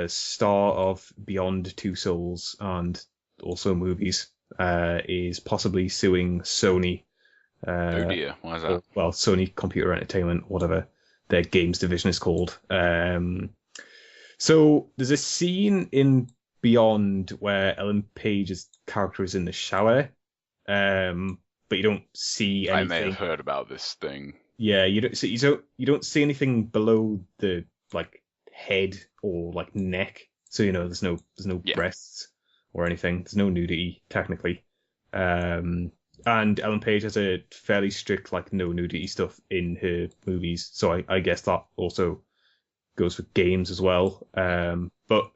star of Beyond Two Souls and also movies, is possibly suing Sony. Oh dear, why is that? Well, Sony Computer Entertainment, whatever their games division is called. So there's a scene in Beyond where Ellen Page's character is in the shower, but you don't see anything. I may have heard about this thing. Yeah, you don't see anything below the head or neck. So there's no breasts or anything. There's no nudity technically. And Ellen Page has a fairly strict no nudity stuff in her movies, so I guess that also goes for games as well. But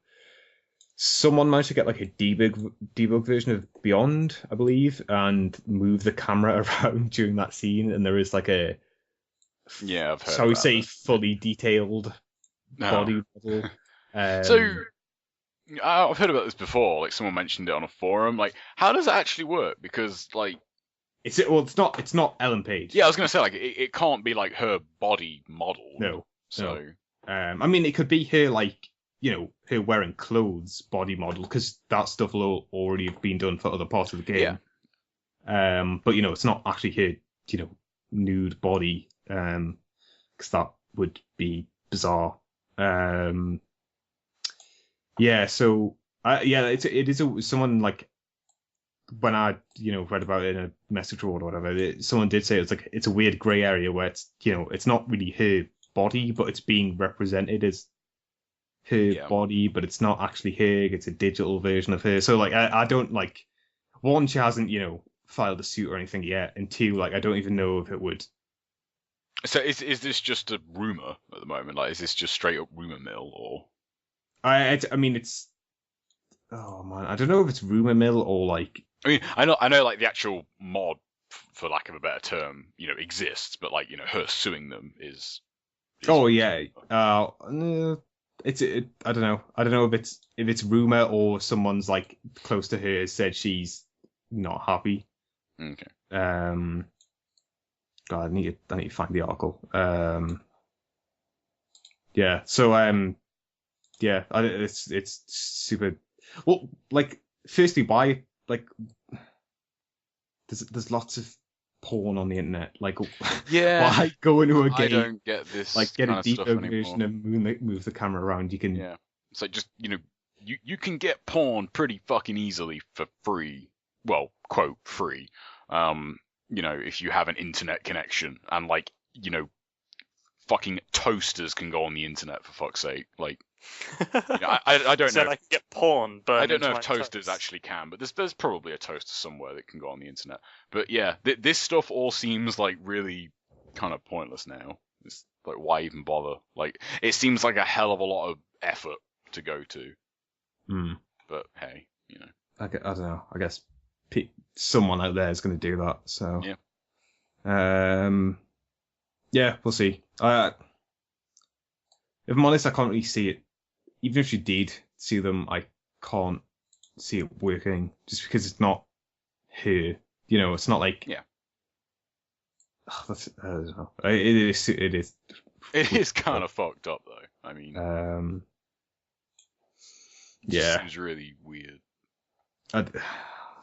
someone managed to get a debug version of Beyond, I believe, and move the camera around during that scene, and there is a I've heard. shall we about say this. fully detailed body model. So I've heard about this before. Someone mentioned it on a forum. How does it actually work? Because It's not Ellen Page. Yeah, I was gonna say like it can't be like her body model. No. So I mean, it could be her like her wearing clothes body model because that stuff will already have been done for other parts of the game. But it's not actually her nude body because that would be bizarre. So it is someone like when I read about it in a message board or whatever, someone did say it's a weird grey area where it's not really her body, but it's being represented as her body, but it's not actually her. It's a digital version of her. So like I don't like, one, she hasn't filed a suit or anything yet, and two, like I don't even know if it would. So is this just a rumor at the moment? Like, is this just straight up rumor mill, or? I mean, it's. Oh man, I don't know if it's rumor mill or like. I mean, I know, like the actual mod, for lack of a better term, exists, but like her suing them is oh yeah. It's I don't know. I don't know if it's rumor or someone's like close to her has said she's not happy. Okay. God, I need to find the article. Yeah. So it's super. Well, like, firstly, why like there's lots of porn on the internet. Like, why go into a game? I don't get this. Like, get kind a of deeper stuff version anymore. and move the camera around. You can. Yeah. It's like just you can get porn pretty fucking easily for free. Well, quote free. If you have an internet connection and like fucking toasters can go on the internet for fuck's sake. Like, I don't know. I can get porn, but I don't know if toasters actually can, but there's probably a toaster somewhere that can go on the internet. But yeah, this stuff all seems like really kind of pointless now. It's like, why even bother? Like, it seems like a hell of a lot of effort to go to. But hey, I don't know. I guess someone out there is going to do that. So yeah, we'll see. If I'm honest, I can't really see it. Even if you did see them, I can't see it working just because it's not her. It's not like I don't know. It is. It is kind of fucked up though. I mean, it seems really weird.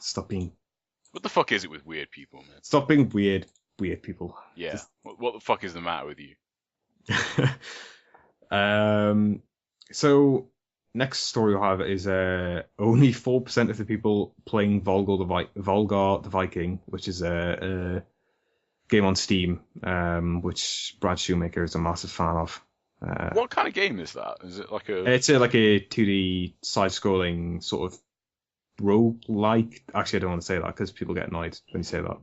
Stop being. What the fuck is it with weird people, man? Stop being weird people. Yeah. What the fuck is the matter with you? So next story I have is only 4% of the people playing Volgar the Viking, which is a game on Steam, which Brad Shoemaker is a massive fan of. What kind of game is that? Is it like a? It's like a 2D side-scrolling sort of roguelike. Actually, I don't want to say that because people get annoyed when you say that.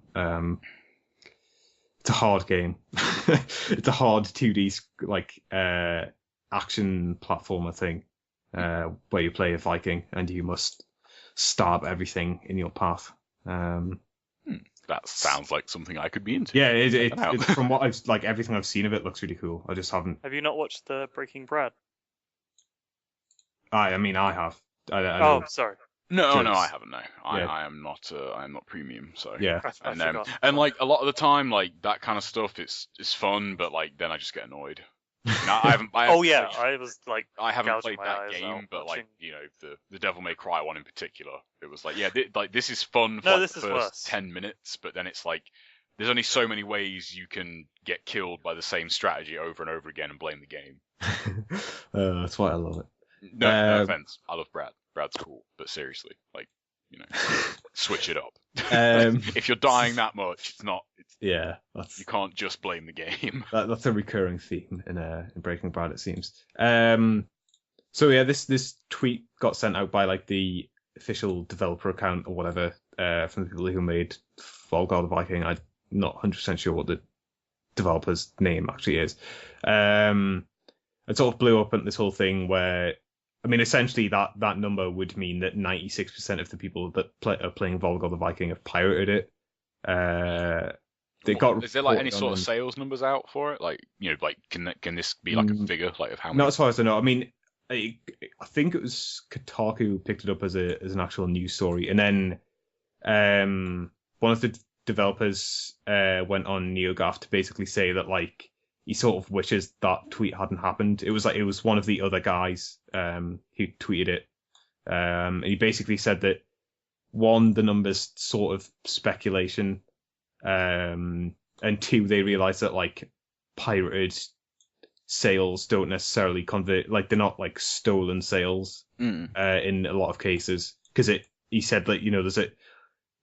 It's a hard game. It's a hard 2D like action platformer thing where you play a Viking and you must stab everything in your path. That sounds like something I could be into. Yeah, it from what I've like everything I've seen of it looks really cool. I just haven't. Have you not watched the Breaking Brad? I mean, I have. Sorry. No, I haven't. No, I am not. I am not premium. So yeah, and like a lot of the time, like that kind of stuff, it's fun, but like then I just get annoyed. I haven't. I was like, I haven't played that game, but like the Devil May Cry one in particular, it was like this is fun for the first 10 minutes, but then it's like there's only so many ways you can get killed by the same strategy over and over again and blame the game. That's why I love it. No offense, I love Brad. Brad's cool, but seriously, like, switch it up. If you're dying that much, it's not. You can't just blame the game. That's a recurring theme in Breaking Bad, it seems. So yeah, this tweet got sent out by like the official developer account or whatever from the people who made Volgar the Viking. I'm not 100% sure what the developer's name actually is. It sort of blew up at this whole thing where. I mean, essentially, that number would mean that 96% of the people that are playing Volgar the Viking have pirated it. Is there like any sort of sales numbers out for it? Like, like can this be like a figure like of how many? Not as far as I know. I mean, I think it was Kotaku picked it up as an actual news story, and then one of the developers went on NeoGAF to basically say that like he sort of wishes that tweet hadn't happened. It was one of the other guys who tweeted it. He basically said that one, the numbers sort of speculation, and two, they realized that like pirated sales don't necessarily convert, like they're not like stolen sales in a lot of cases, because he said that there's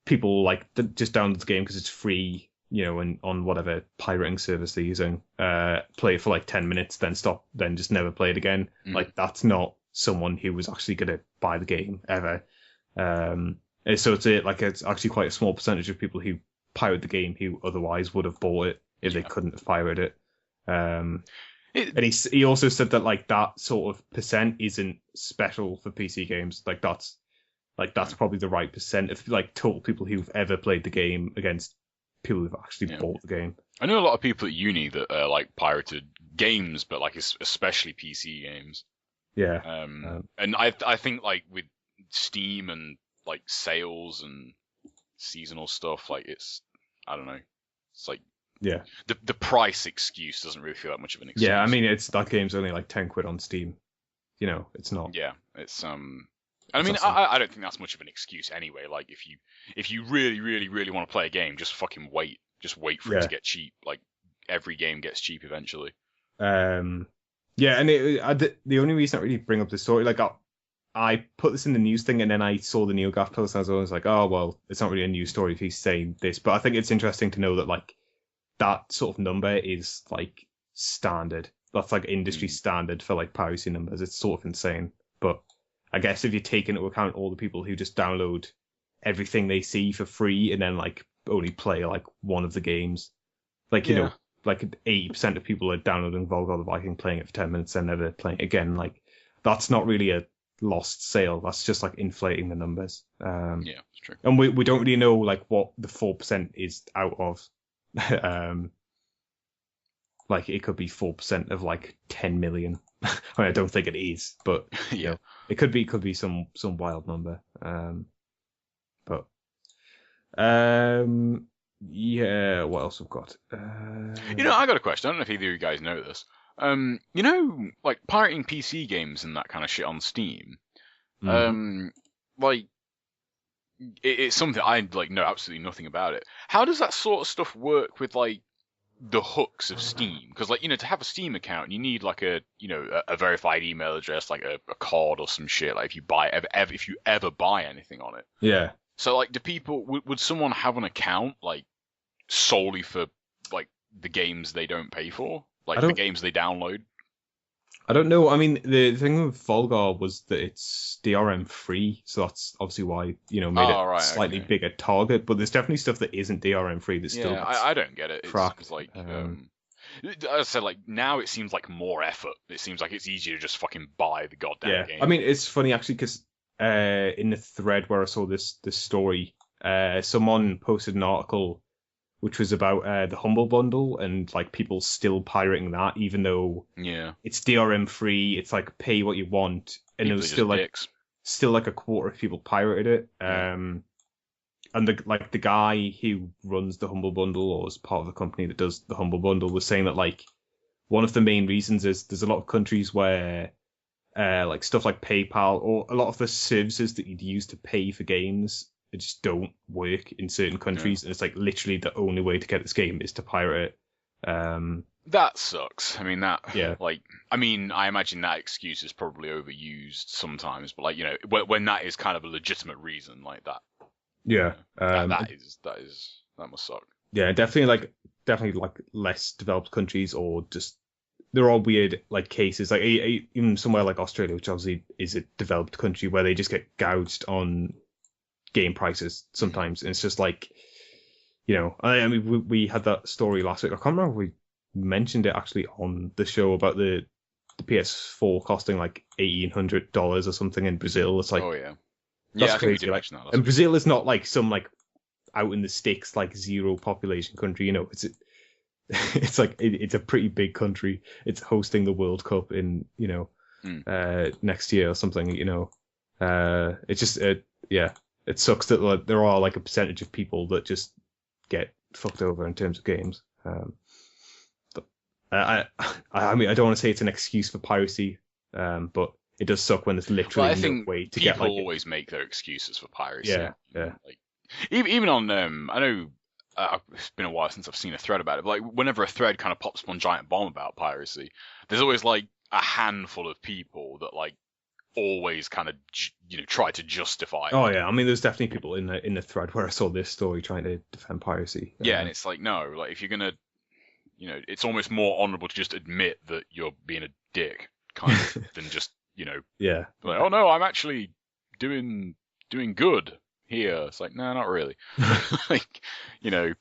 people like just download the game because it's free, and on whatever pirating service they're using, play it for like 10 minutes, then stop, then just never play it again. Like that's not someone who was actually going to buy the game ever. So it's actually quite a small percentage of people who pirate the game who otherwise would have bought it if they couldn't have pirated it. And he also said that like that sort of percent isn't special for PC games. Like that's probably the right percent of like total people who've ever played the game against people who've actually bought the game. I know a lot of people at uni that like pirated games, but like especially PC games. Yeah. And I think like with Steam and like sales and seasonal stuff, like I don't know, it's like the price excuse doesn't really feel that much of an excuse. Yeah, I mean that game's only like 10 quid on Steam. It's not. Yeah, it's I mean, I don't think that's much of an excuse anyway. Like, if you really, really, really want to play a game, just fucking wait. Just wait for it to get cheap. Like, every game gets cheap eventually. Yeah, and the only reason I really bring up the story, like, I put this in the news thing, and then I saw the NeoGAF post, and I was always like, oh, well, it's not really a news story if he's saying this. But I think it's interesting to know that, like, that sort of number is, like, standard. That's, like, industry standard for, like, piracy numbers. It's sort of insane. But I guess if you take into account all the people who just download everything they see for free and then like only play like one of the games, like like 80% of people are downloading Volgar the Viking, playing it for 10 minutes and never playing it again. Like that's not really a lost sale. That's just like inflating the numbers. Yeah, it's true. And we don't really know like what the 4% is out of. Like it could be 4% of like 10 million. I mean, I don't think it is, but it could be some wild number. But what else have got? I got a question. I don't know if either of you guys know this. Like pirating PC games and that kind of shit on Steam. Like it's something I like know absolutely nothing about it. How does that sort of stuff work with like the hooks of Steam? Because like to have a Steam account you need like a verified email address, like a card or some shit, like if you ever buy anything on it. So like do people would someone have an account like solely for like the games they don't pay for, like the games they download? I don't know. I mean, the thing with Volgar was that it's DRM free, so that's obviously why made it a slightly bigger target. But there's definitely stuff that isn't DRM free that's still. I don't get it. Cracked. It's like, as I said, like now it seems like more effort. It seems like it's easier to just fucking buy the goddamn game. I mean, it's funny actually because in the thread where I saw this story, someone posted an article which was about the Humble Bundle and like people still pirating that, even though it's DRM free. It's like pay what you want, and people, it was still like a quarter of people pirated it. And the guy who runs the Humble Bundle, or is part of the company that does the Humble Bundle, was saying that like one of the main reasons is there's a lot of countries where like stuff like PayPal or a lot of the services that you'd use to pay for games, it just don't work in certain countries, and it's like literally the only way to get this game is to pirate it. That sucks. I mean I imagine that excuse is probably overused sometimes, but like when that is kind of a legitimate reason like that. That must suck. Yeah, definitely like less developed countries, or just there are weird like cases, like even somewhere like Australia, which obviously is a developed country, where they just get gouged on game prices sometimes, and it's just like I mean we had that story last week. I can't remember if we mentioned it actually on the show about the PS4 costing like $1,800 or something in Brazil. It's like that's crazy. Like, and Brazil is not like some like out in the sticks like zero population country. It's like it's a pretty big country. It's hosting the World Cup in next year or something. It's just it sucks that like, there are like a percentage of people that just get fucked over in terms of games. But I mean, I don't want to say it's an excuse for piracy, but it does suck when there's literally no way to get like. People always make their excuses for piracy. Yeah. Like even on I know it's been a while since I've seen a thread about it, but like whenever a thread kind of pops up on Giant Bomb about piracy, there's always like a handful of people that like always kind of try to justify. Oh yeah, I mean, there's definitely people in the thread where I saw this story trying to defend piracy. Yeah, and it's like no, like if you're gonna, it's almost more honourable to just admit that you're being a dick, kind of, than just yeah, like oh no, I'm actually doing good here. It's like no, not really. Like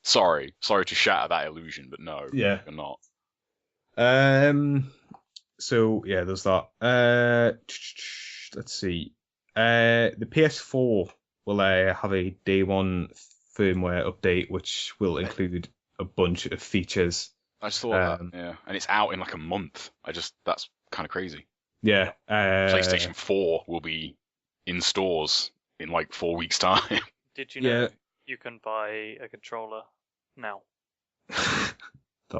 sorry to shatter that illusion, but no, yeah, you're not. So yeah, there's that. Let's see. The PS4 will have a day one firmware update, which will include a bunch of features. I just thought that, yeah, and it's out in like a month. That's kind of crazy. Yeah. PlayStation 4 will be in stores in like 4 weeks' time. Did you know you can buy a controller now?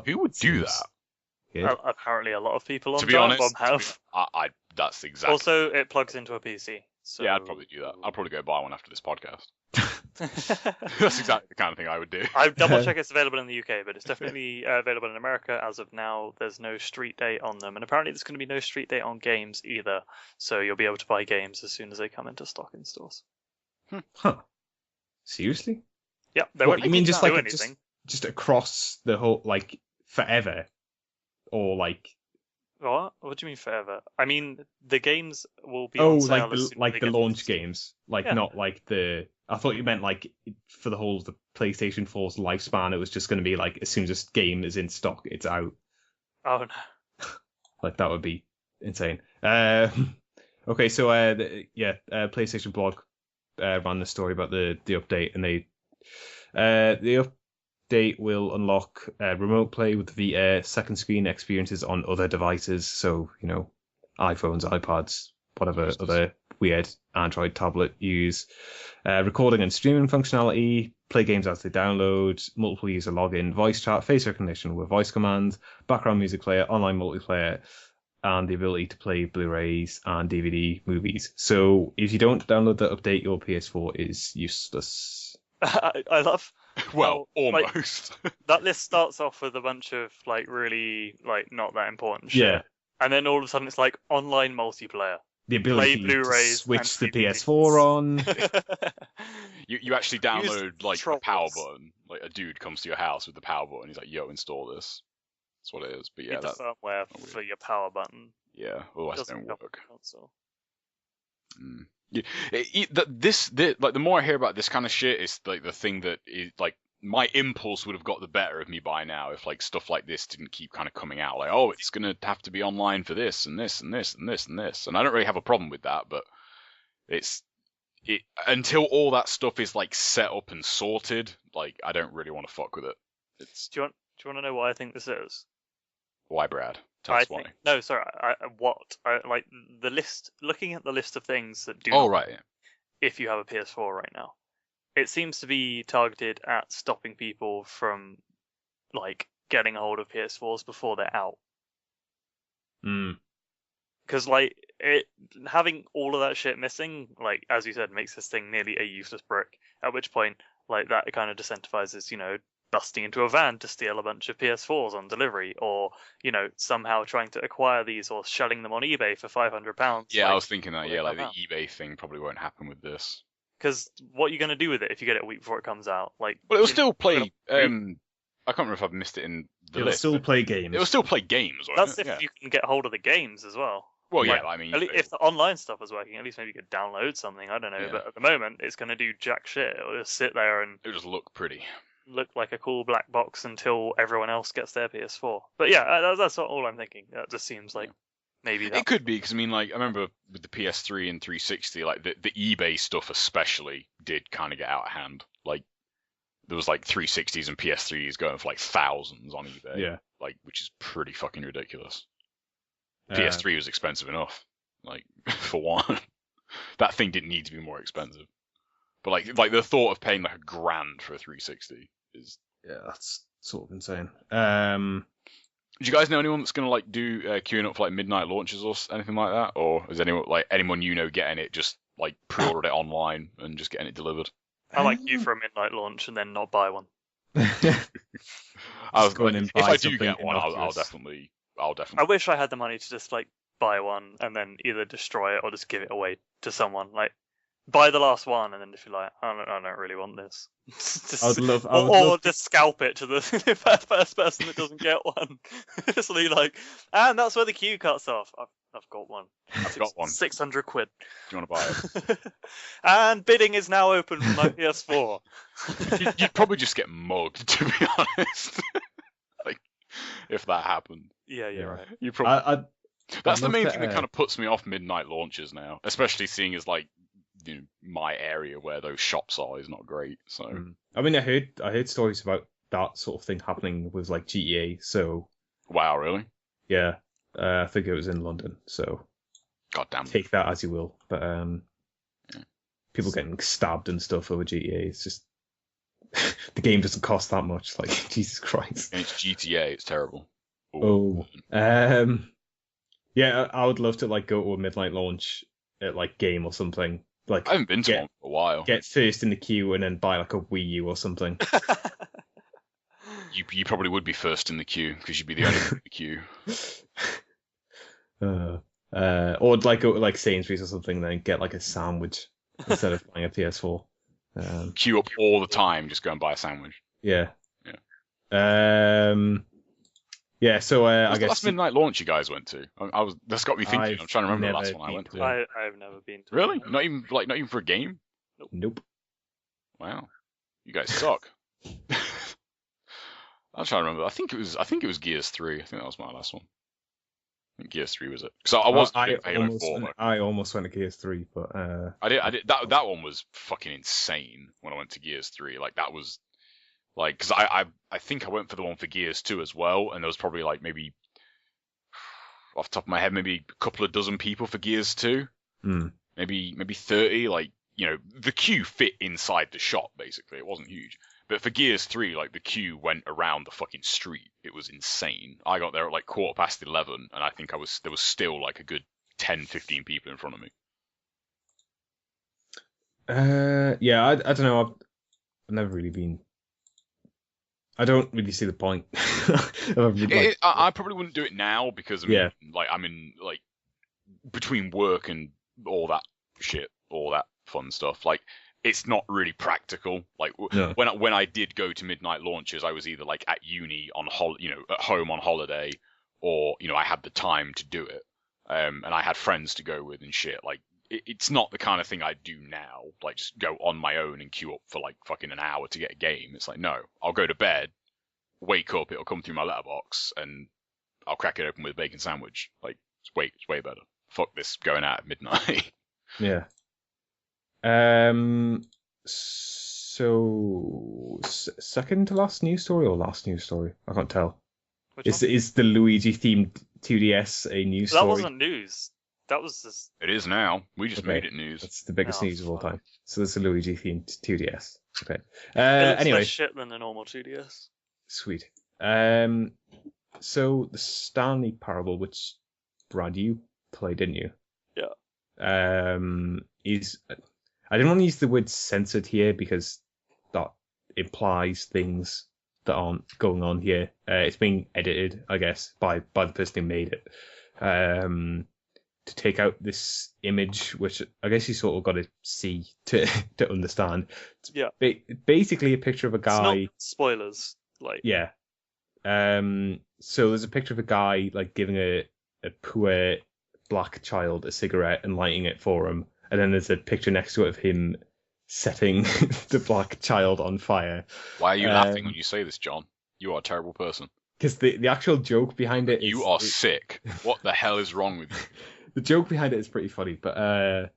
Who would do that? Yeah. Apparently, a lot of people on to be honest, have. That's exactly. Also, it plugs into a PC. So... Yeah, I'd probably do that. I'll probably go buy one after this podcast. That's exactly the kind of thing I would do. I double check it's available in the UK, but it's definitely available in America as of now. There's no street date on them, and apparently there's going to be no street date on games either. So you'll be able to buy games as soon as they come into stock in stores. Huh? Seriously? Yeah. What, you mean just like anything. just across the whole like forever, or like? What do you mean forever? I mean the games will be on sale like the launch games, not like the. I thought you meant like for the whole of the PlayStation 4's lifespan, it was just going to be like as soon as this game is in stock, it's out. Oh no! Like that would be insane. Okay, so PlayStation blog ran the story about the update, and the update will unlock remote play with Vita, second screen experiences on other devices, so iPhones, iPads, whatever other weird Android tablet use, recording and streaming functionality, play games as they download, multiple user login, voice chat, face recognition with voice commands, background music player, online multiplayer, and the ability to play Blu-rays and DVD movies. So if you don't download the update, your PS4 is useless. I love. Well, almost. Like, that list starts off with a bunch of like really like not that important shit. Yeah. And then all of a sudden it's like online multiplayer. The ability play Blu-rays to switch the DVDs. PS4 on. You actually download like a controls. power button. Like a dude comes to your house with the power button. He's like, "Yo, install this." That's what it is. But yeah, Need the firmware for your power button. Yeah, otherwise it Doesn't don't help work. the console. Yeah, the more I hear about this kind of shit, it's like the thing that is like my impulse would have got the better of me by now if like stuff like this didn't keep kind of coming out. Like, oh, it's gonna have to be online for this and this and this and this and this, and I don't really have a problem with that, but until all that stuff is like set up and sorted, like I don't really want to fuck with it. Do you want to know what I think this is? Why, Brad? Tell us why. No, sorry. Like the list. Looking at the list of things that do. Oh, right. Yeah. If you have a PS4 right now, it seems to be targeted at stopping people from like getting a hold of PS4s before they're out. Because like having all of that shit missing, like as you said, makes this thing nearly a useless brick. At which point, like that kind of disincentivizes, busting into a van to steal a bunch of PS4s on delivery, or somehow trying to acquire these or selling them on eBay for £500. Yeah, I was thinking that. Yeah, like the eBay thing probably won't happen with this. Because what are you going to do with it if you get it a week before it comes out? Like, well, it will still play. I can't remember if I've missed it in the list. It'll still play games. It will still play games. That's if you can get hold of the games as well. Well, yeah, I mean, if the online stuff is working, at least maybe you could download something. I don't know, but at the moment, it's going to do jack shit. It'll just sit there and it'll just look pretty. Look like a cool black box until everyone else gets their PS4. But yeah, that's all I'm thinking. That just seems like maybe that. It could be, because I mean, like I remember with the PS3 and 360, like the eBay stuff especially did kind of get out of hand. Like there was like 360s and PS3s going for like thousands on eBay. Yeah, like which is pretty fucking ridiculous. PS3 was expensive enough, like for one. That thing didn't need to be more expensive. But like the thought of paying like $1,000 for a 360 is. Yeah, that's sort of insane. Do you guys know anyone that's gonna like do queuing up for like midnight launches or anything like that, or is anyone you know getting it just like pre-ordered it online and just getting it delivered? I might queue for a midnight launch and then not buy one. If I do get one, I'll definitely. I wish I had the money to just like buy one and then either destroy it or just give it away to someone. Like buy the last one and then if you're like, I don't really want this. Just scalp it to the first person that doesn't get one. Just like, and that's where the queue cuts off. I've got one. I've got one. 600 quid. Do you want to buy it? And bidding is now open for my PS4. You'd probably just get mugged, to be honest. Like, if that happened. Yeah, you're right. You probably. That's the main thing that kind of puts me off midnight launches now, especially seeing as like, you know, my area where those shops are is not great. So I mean, I heard stories about that sort of thing happening with like GTA. So wow, really? Yeah, I think it was in London. So goddamn, take that as you will. But people getting stabbed and stuff over GTA. It's just the game doesn't cost that much. Like Jesus Christ. And it's GTA. It's terrible. Ooh. Yeah, I would love to like go to a midnight launch at like Game or something. Like I haven't been to one for a while. Get first in the queue and then buy like a Wii U or something. You probably would be first in the queue because you'd be the only one in the queue. Or like go to like Sainsbury's or something, and then get like a sandwich instead of buying a PS4. Queue up all the time, just go and buy a sandwich. Yeah. Yeah. So I guess the last midnight launch you guys went to. That's got me thinking. I'm trying to remember the last one I went to. I've never been to. Really? Not even for a game? Nope. Wow. You guys suck. I'm trying to remember. I think it was Gears 3. I think that was my last one. I think Gears 3 was it. So I was Halo 4. I almost went to Gears 3, but I did. That one was fucking insane when I went to Gears 3. Like that was like because I think I went for the one for Gears 2 as well, and there was probably like maybe off the top of my head maybe a couple of dozen people for Gears 2. Maybe 30. Like, you know, the queue fit inside the shop basically. It wasn't huge. But for Gears 3, like, the queue went around the fucking street. It was insane. I got there at, like, 11:15, and I think there was still, like, a good 10, 15 people in front of me. Yeah, I don't know. I've never really been... I don't really see the point. I probably wouldn't do it now, because, I mean, like, I'm in, like, between work and all that shit, all that fun stuff, like... It's not really practical. Like when I did go to midnight launches, I was either like at uni on at home on holiday, or I had the time to do it, and I had friends to go with and shit. Like it's not the kind of thing I do now. Like just go on my own and queue up for like fucking an hour to get a game. It's like no, I'll go to bed, wake up, it'll come through my letterbox, and I'll crack it open with a bacon sandwich. Like it's way better. Fuck this going out at midnight. Yeah. So second to last news story or last news story? I can't tell. Is the Luigi themed 2DS a news story? That wasn't news. That was just. It is now. We just made it news. It's the biggest news of all time. So there's a Luigi themed 2DS. Okay. It's anyway. less shit than a normal 2DS. Sweet. So the Stanley Parable, which Brad you played, didn't you? Yeah. Is I didn't want to use the word censored here because that implies things that aren't going on here. It's being edited, I guess, by the person who made it, to take out this image, which I guess you sort of got to see to understand. Yeah. Basically, a picture of a guy. It's not spoilers, like. Yeah. So there's a picture of a guy like giving a poor black child a cigarette and lighting it for him. And then there's a picture next to it of him setting the black child on fire. Why are you laughing when you say this, John? You are a terrible person. Because the actual joke behind it is... You are sick. What the hell is wrong with you? The joke behind it is pretty funny, but...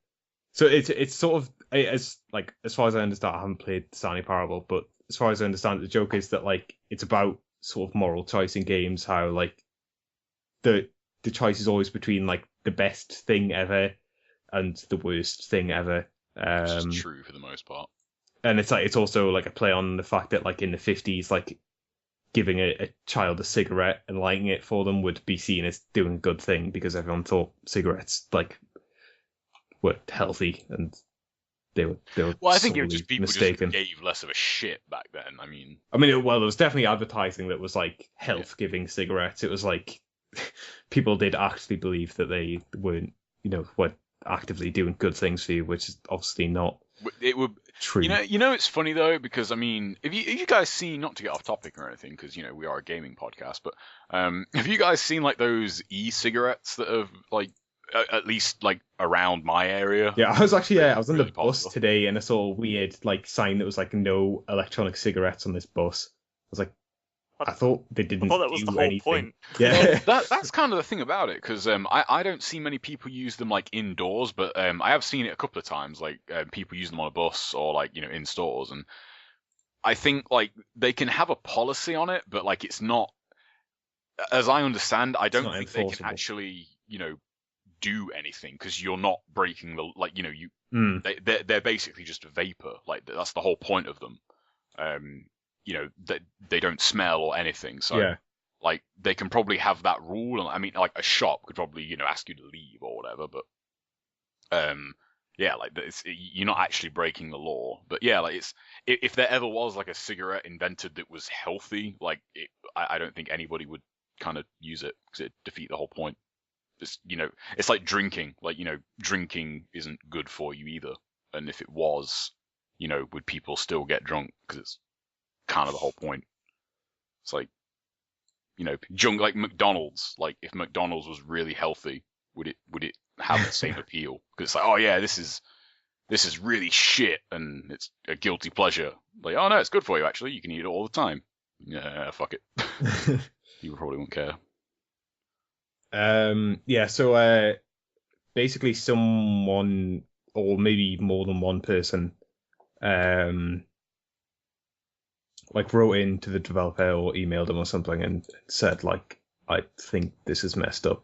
So it's sort of... As far as I understand, I haven't played Stanley Parable, but as far as I understand it, the joke is that, like, it's about sort of moral choice in games, how, like, the choice is always between, like, the best thing ever and the worst thing ever. Which is true for the most part. and it's also like a play on the fact that like in the 50s, like giving a child a cigarette and lighting it for them would be seen as doing a good thing because everyone thought cigarettes like were healthy and they were Well, I think it was sorely just people mistaken. just gave less of a shit back then. I mean, Well, there was definitely advertising that was like health-giving cigarettes. It was like people did actually believe that they weren't, were actively doing good things for you, which is obviously not it would. true. It's funny though because I mean, if you guys seen, not to get off topic or anything, because we are a gaming podcast, but have you guys seen like those e-cigarettes that have like at least like around my area? Yeah, I was actually I was on the Really bus popular. today and I saw a weird like sign that was like no electronic cigarettes on this bus. I was like, I thought they didn't thought that was do the whole anything. point. Yeah. That's kind of the thing about it, because I don't see many people use them like indoors, but I have seen it a couple of times, like people use them on a bus or like in stores, and I think like they can have a policy on it, but like it's not, as I understand, I don't not think they can enforceable. actually do anything because you're not breaking the Mm. they're basically just a vapor, like that's the whole point of them. That they don't smell or anything, so. Yeah. Like they can probably have that rule, and I mean, like a shop could probably ask you to leave or whatever. But yeah, like you're not actually breaking the law. But yeah, like if there ever was like a cigarette invented that was healthy, like I don't think anybody would kind of use it because it'd defeat the whole point. It's like drinking. Like drinking isn't good for you either. And if it was, would people still get drunk? Because it's kind of the whole point. It's like. Junk like McDonald's. Like if McDonald's was really healthy, would it have the same appeal? Because it's like, oh yeah, this is really shit, and it's a guilty pleasure. Like, oh no, it's good for you actually. You can eat it all the time. Yeah, fuck it. You probably won't care. Yeah. So basically, someone or maybe more than one person, like wrote in to the developer or emailed them or something and said like, I think this is messed up.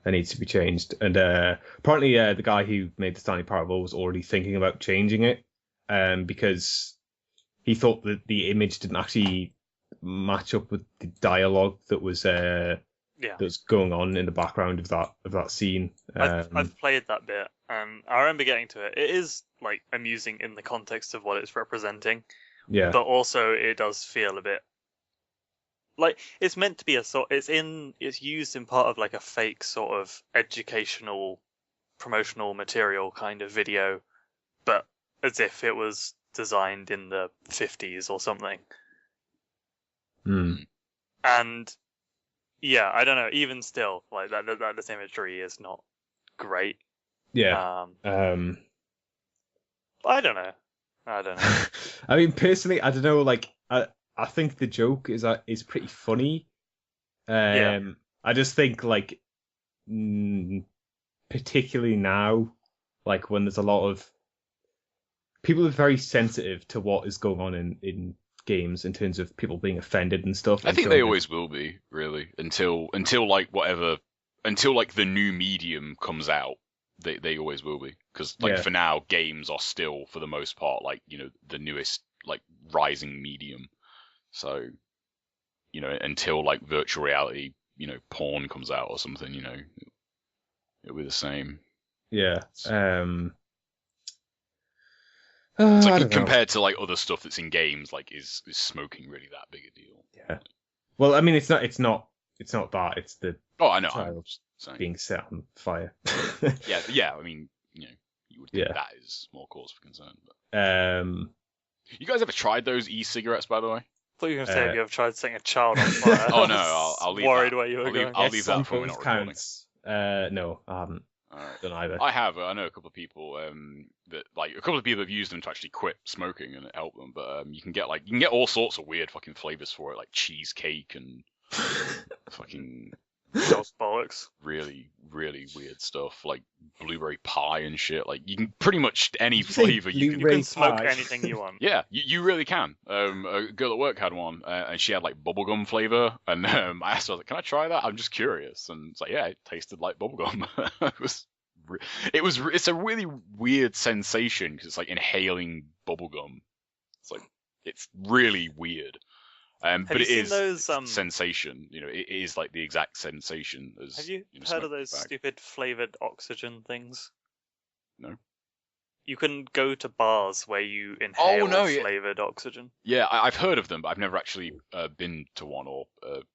It needs to be changed. And apparently the guy who made the Stanley Parable was already thinking about changing it because he thought that the image didn't actually match up with the dialogue that was that was going on in the background of that scene. I've played that bit and I remember getting to it. It is like amusing in the context of what it's representing. Yeah. But also it does feel a bit like it's meant to be it's used in part of like a fake sort of educational promotional material kind of video, but as if it was designed in the 50s or something. And yeah, I don't know, even still, like that this imagery is not great. Yeah. I don't know. I mean, personally, I don't know. Like, I think the joke is pretty funny. I just think like, particularly now, like when there's a lot of people are very sensitive to what is going on in games in terms of people being offended and stuff. I think they always will be, really, until like the new medium comes out. They always will be, because like for now, games are still for the most part like the newest like rising medium. So until like virtual reality, porn comes out or something, it'll be the same. Yeah. It's like compared to like other stuff that's in games, like is smoking really that big a deal? Yeah. Well, I mean, it's not that. It's the I know. child being set on fire. yeah. I mean, you would think that is more cause for concern. But... You guys ever tried those e-cigarettes, by the way? I thought you were going to say, have you ever tried setting a child on fire? Oh no, I'll leave worried that. where you were going. I'll leave that for when we're not recording. No, I haven't done either. I have. I know a couple of people that have used them to actually quit smoking and it helped them. But you can get all sorts of weird fucking flavors for it, like cheesecake and fucking bollocks. Really, really weird stuff, like blueberry pie and shit. Like you can pretty much any flavor you can smoke anything you want. Yeah, you really can. A girl at work had one, and she had like bubblegum flavor, and I asked her, I was like, "Can I try that? I'm just curious." And it's like, yeah, it tasted like bubblegum. It's a really weird sensation because it's like inhaling bubblegum, It's really weird. But it is those, sensation. It is like the exact sensation as. Have you heard smoking of those tobacco. stupid flavored oxygen things? No. You can go to bars where you inhale yeah. flavored oxygen. Yeah, I've heard of them, but I've never actually been to one or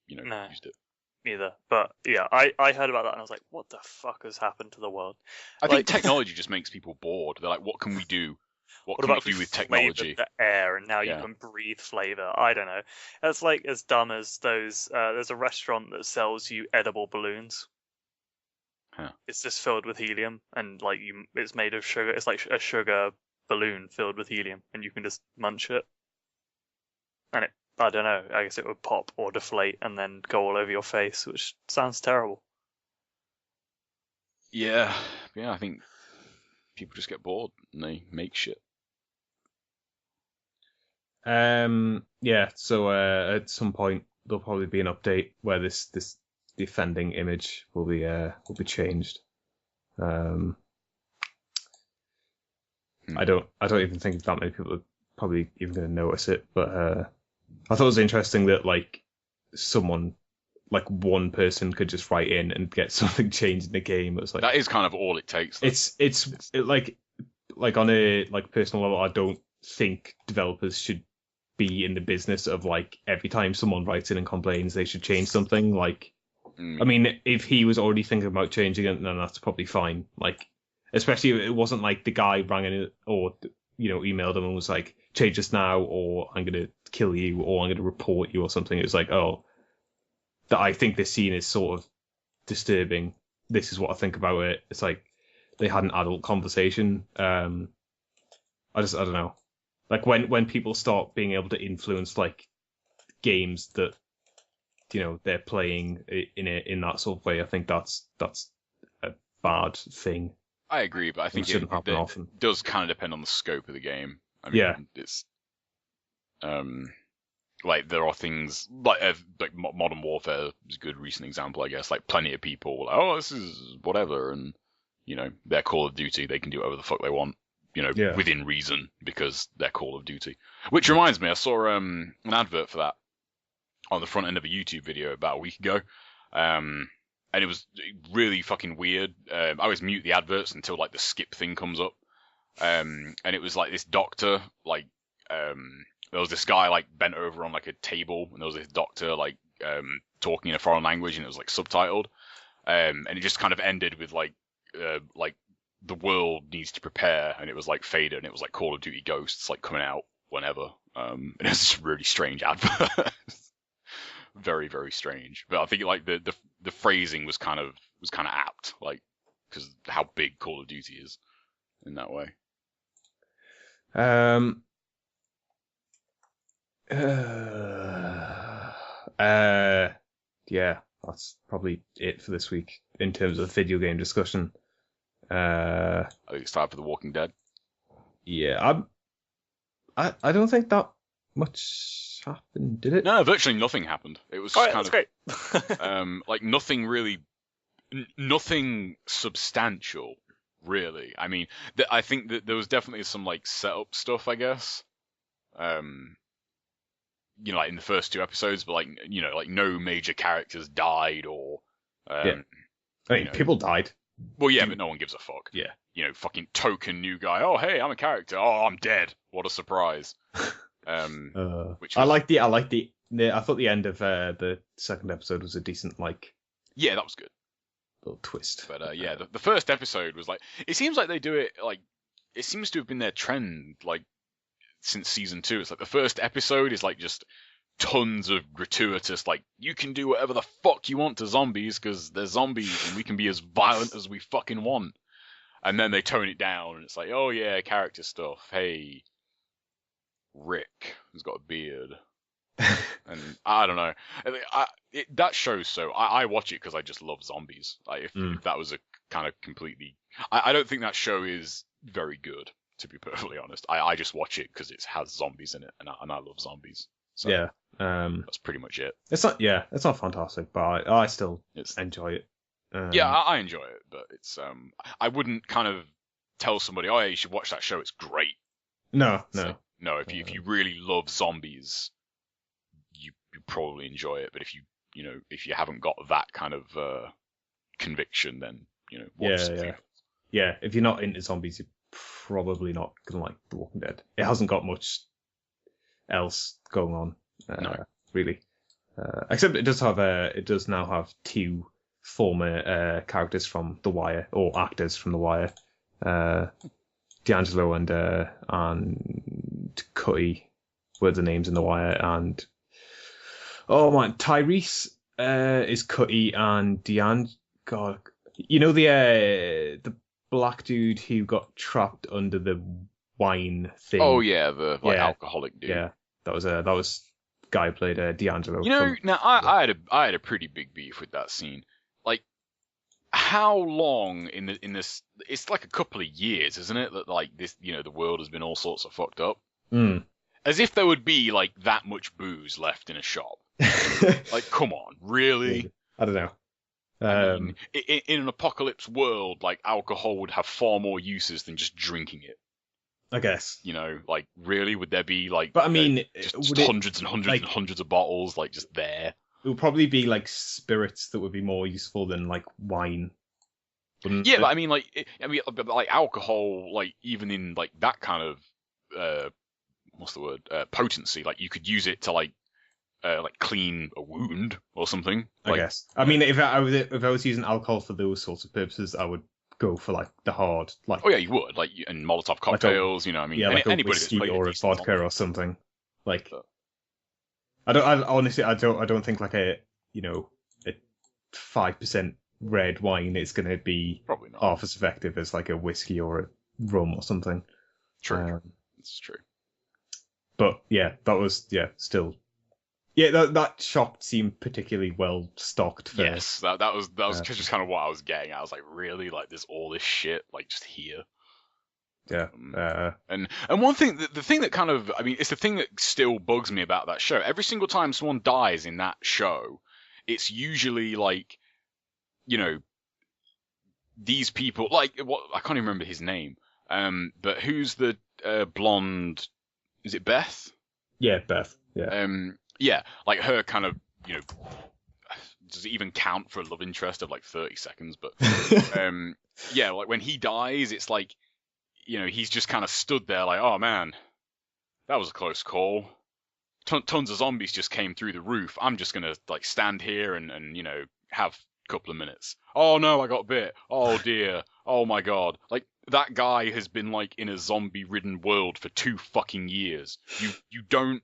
No. used it. Either, but yeah, I heard about that and I was like, what the fuck has happened to the world? I think technology just makes people bored. They're like, what can we do? What can about we do if with flavored technology? the air and now Yeah. you can breathe flavor? I don't know. That's like as dumb as those. There's a restaurant that sells you edible balloons. Huh. It's just filled with helium and it's made of sugar. It's like a sugar balloon filled with helium, and you can just munch it. And I don't know. I guess it would pop or deflate and then go all over your face, which sounds terrible. Yeah, I think people just get bored and they make shit. Yeah. So at some point there'll probably be an update where this defending image will be changed. I don't even think that many people are probably even going to notice it, but I thought it was interesting that like someone, like one person, could just write in and get something changed in the game. It was like That is kind of all it takes. Though. It's like on a like personal level, I don't think developers should be in the business of like every time someone writes in and complains they should change something. Like, I mean, if he was already thinking about changing it, then that's probably fine. Like, especially if it wasn't like the guy rang in or emailed him and was like, change this now, or I'm gonna kill you, or I'm gonna report you, or something. It was like, oh, that I think this scene is sort of disturbing. This is what I think about it. It's like they had an adult conversation. I don't know. Like when people start being able to influence like games that they're playing in that sort of way, I think that's a bad thing. I agree, but I think it shouldn't happen often. It does kind of depend on the scope of the game. I mean, it's like there are things like Modern Warfare is a good recent example, I guess. Like plenty of people were like, oh, this is whatever, and they're Call of Duty, they can do whatever the fuck they want, within reason because they're Call of Duty. Which reminds me, I saw an advert for that on the front end of a YouTube video about a week ago. And it was really fucking weird. I always mute the adverts until like the skip thing comes up. And it was like this doctor, like there was this guy like bent over on like a table, and there was this doctor like talking in a foreign language, and it was like subtitled. And it just kind of ended with like the world needs to prepare, and it was like faded, and it was like Call of Duty Ghosts like coming out whenever. And it was just a really strange advert. Very, very strange. But I think like the phrasing was kind of apt, like because how big Call of Duty is in that way. Yeah, that's probably it for this week in terms of video game discussion. I think it's time for The Walking Dead. Yeah, I don't think that much happened, did it? No, virtually nothing happened. It was just kind of great. like nothing really, nothing substantial, really. I mean, I think that there was definitely some like setup stuff, I guess. Like in the first 2 episodes, but like like no major characters died or. I mean, people died. Well, yeah, but no one gives a fuck. Yeah. Fucking token new guy. Oh, hey, I'm a character. Oh, I'm dead. What a surprise. Which was... I thought the end of the second episode was a decent yeah, that was good little twist. But yeah, the first episode was like, it seems like they do it like, it seems to have been their trend like since season 2. It's like the first episode is like just tons of gratuitous like, you can do whatever the fuck you want to zombies because they're zombies and we can be as violent as we fucking want. And then they tone it down and it's like, oh yeah, character stuff. Hey, Rick has got a beard. And I don't know. That show's so... I watch it because I just love zombies. Like if that was a kind of completely... I don't think that show is very good, to be perfectly honest. I just watch it because it has zombies in it, and I love zombies. So yeah. That's pretty much it. It's not fantastic, but I still enjoy it. Yeah, I enjoy it, but it's... I wouldn't kind of tell somebody, oh, yeah, you should watch that show, it's great. No. no, if you really love zombies, you probably enjoy it. But if you haven't got that kind of conviction, then watch something else. Yeah, if you're not into zombies, you're probably not gonna like The Walking Dead. It hasn't got much else going on, really. Except it does now have two former characters from The Wire, or actors from The Wire, D'Angelo and Cutty were the names in The Wire, and Tyrese is Cutty, and God, the black dude who got trapped under the wine thing. Oh yeah, the alcoholic dude. Yeah, that was guy who played D'Angelo. Now I had a pretty big beef with that scene. Like, how long in this? It's like a couple of years, isn't it? That like this, the world has been all sorts of fucked up. Mm. As if there would be like that much booze left in a shop. Like, come on, really? I don't know. I mean, in an apocalypse world, like, alcohol would have far more uses than just drinking it. I guess. Like, really, would there be like? But I mean, just hundreds and hundreds and hundreds of bottles, like, just there. It would probably be like spirits that would be more useful than like wine. Yeah, but I mean, like alcohol, like even in like that kind of what's the word? Potency. Like, you could use it to like clean a wound or something. I guess. I mean, if I was using alcohol for those sorts of purposes, I would go for like the hard, like. Oh yeah, you would, like, and Molotov cocktails. I mean, like anybody a whiskey that's or a vodka or something. Like, but, I honestly, I don't think like a 5% red wine is going to be probably not half as effective as like a whiskey or a rum or something. True, it's true. But yeah, that was still. Yeah, that shop seemed particularly well stocked. Yes, that was just kind of what I was getting at. I was like, really, like, there's all this shit like just here. Yeah. And one thing, the thing that kind of, I mean, it's the thing that still bugs me about that show. Every single time someone dies in that show, it's usually like, these people, like, what, I can't even remember his name. But who's the blonde? Is it Beth? Yeah, Beth. Yeah. Yeah, like her kind of, does it even count for a love interest of like 30 seconds? But yeah, like when he dies, it's like, he's just kind of stood there like, oh man, that was a close call. Tons of zombies just came through the roof. I'm just gonna like stand here and have a couple of minutes. Oh no, I got bit. Oh dear. Oh my god. Like, that guy has been like in a zombie-ridden world for 2 fucking years. You don't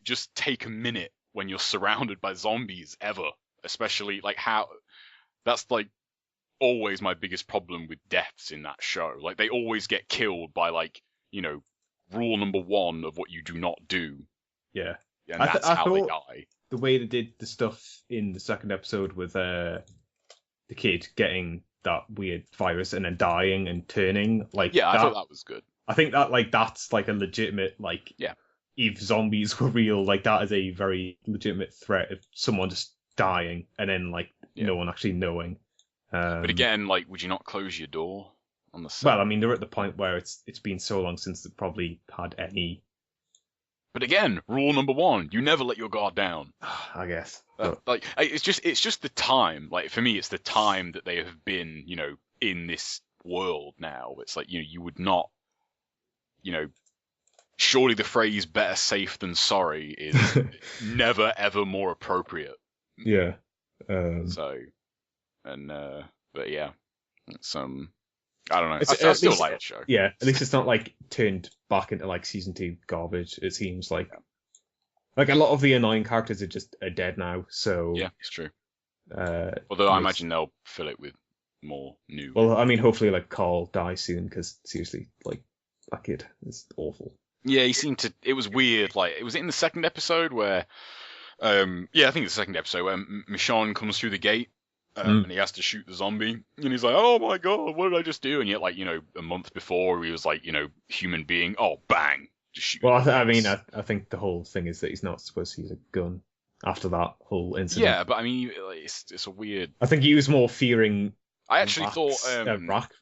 just take a minute when you're surrounded by zombies ever, especially like how that's like always my biggest problem with deaths in that show. Like, they always get killed by like, rule number 1 of what you do not do. Yeah. And that's how they die. The way they did the stuff in the second episode with the kid getting that weird virus and then dying and turning, like, yeah, I thought that was good. I think that like that's like a legitimate, like, yeah. If zombies were real, like, that is a very legitimate threat of someone just dying and then like no one actually knowing. But again, like, would you not close your door on the set? Well, I mean, they're at the point where it's been so long since they've probably had any. But again, rule number 1: you never let your guard down. I guess. Like, it's just the time. Like, for me, it's the time that they have been, in this world now. It's like, you would not, surely the phrase "better safe than sorry" is never ever more appropriate. Yeah. So, and but yeah, it's I don't know. I still like the show. Yeah, at least it's not like turned back into like season 2 garbage. It seems like like a lot of the annoying characters are dead now. So yeah, it's true. Although I imagine they'll fill it with more new. Well, I mean, hopefully like Carl dies soon, because seriously, like, that kid is awful. Yeah, he seemed to. It was weird. Like, it was in the second episode where, yeah, I think it's the second episode where Michonne comes through the gate. And he has to shoot the zombie, and he's like, "Oh my god, what did I just do?" And yet, like, a month before, he was like, human being. Oh, bang, just shoot. Well, I think the whole thing is that he's not supposed to use a gun after that whole incident. Yeah, but I mean, it's a weird. I think he was more fearing. I actually thought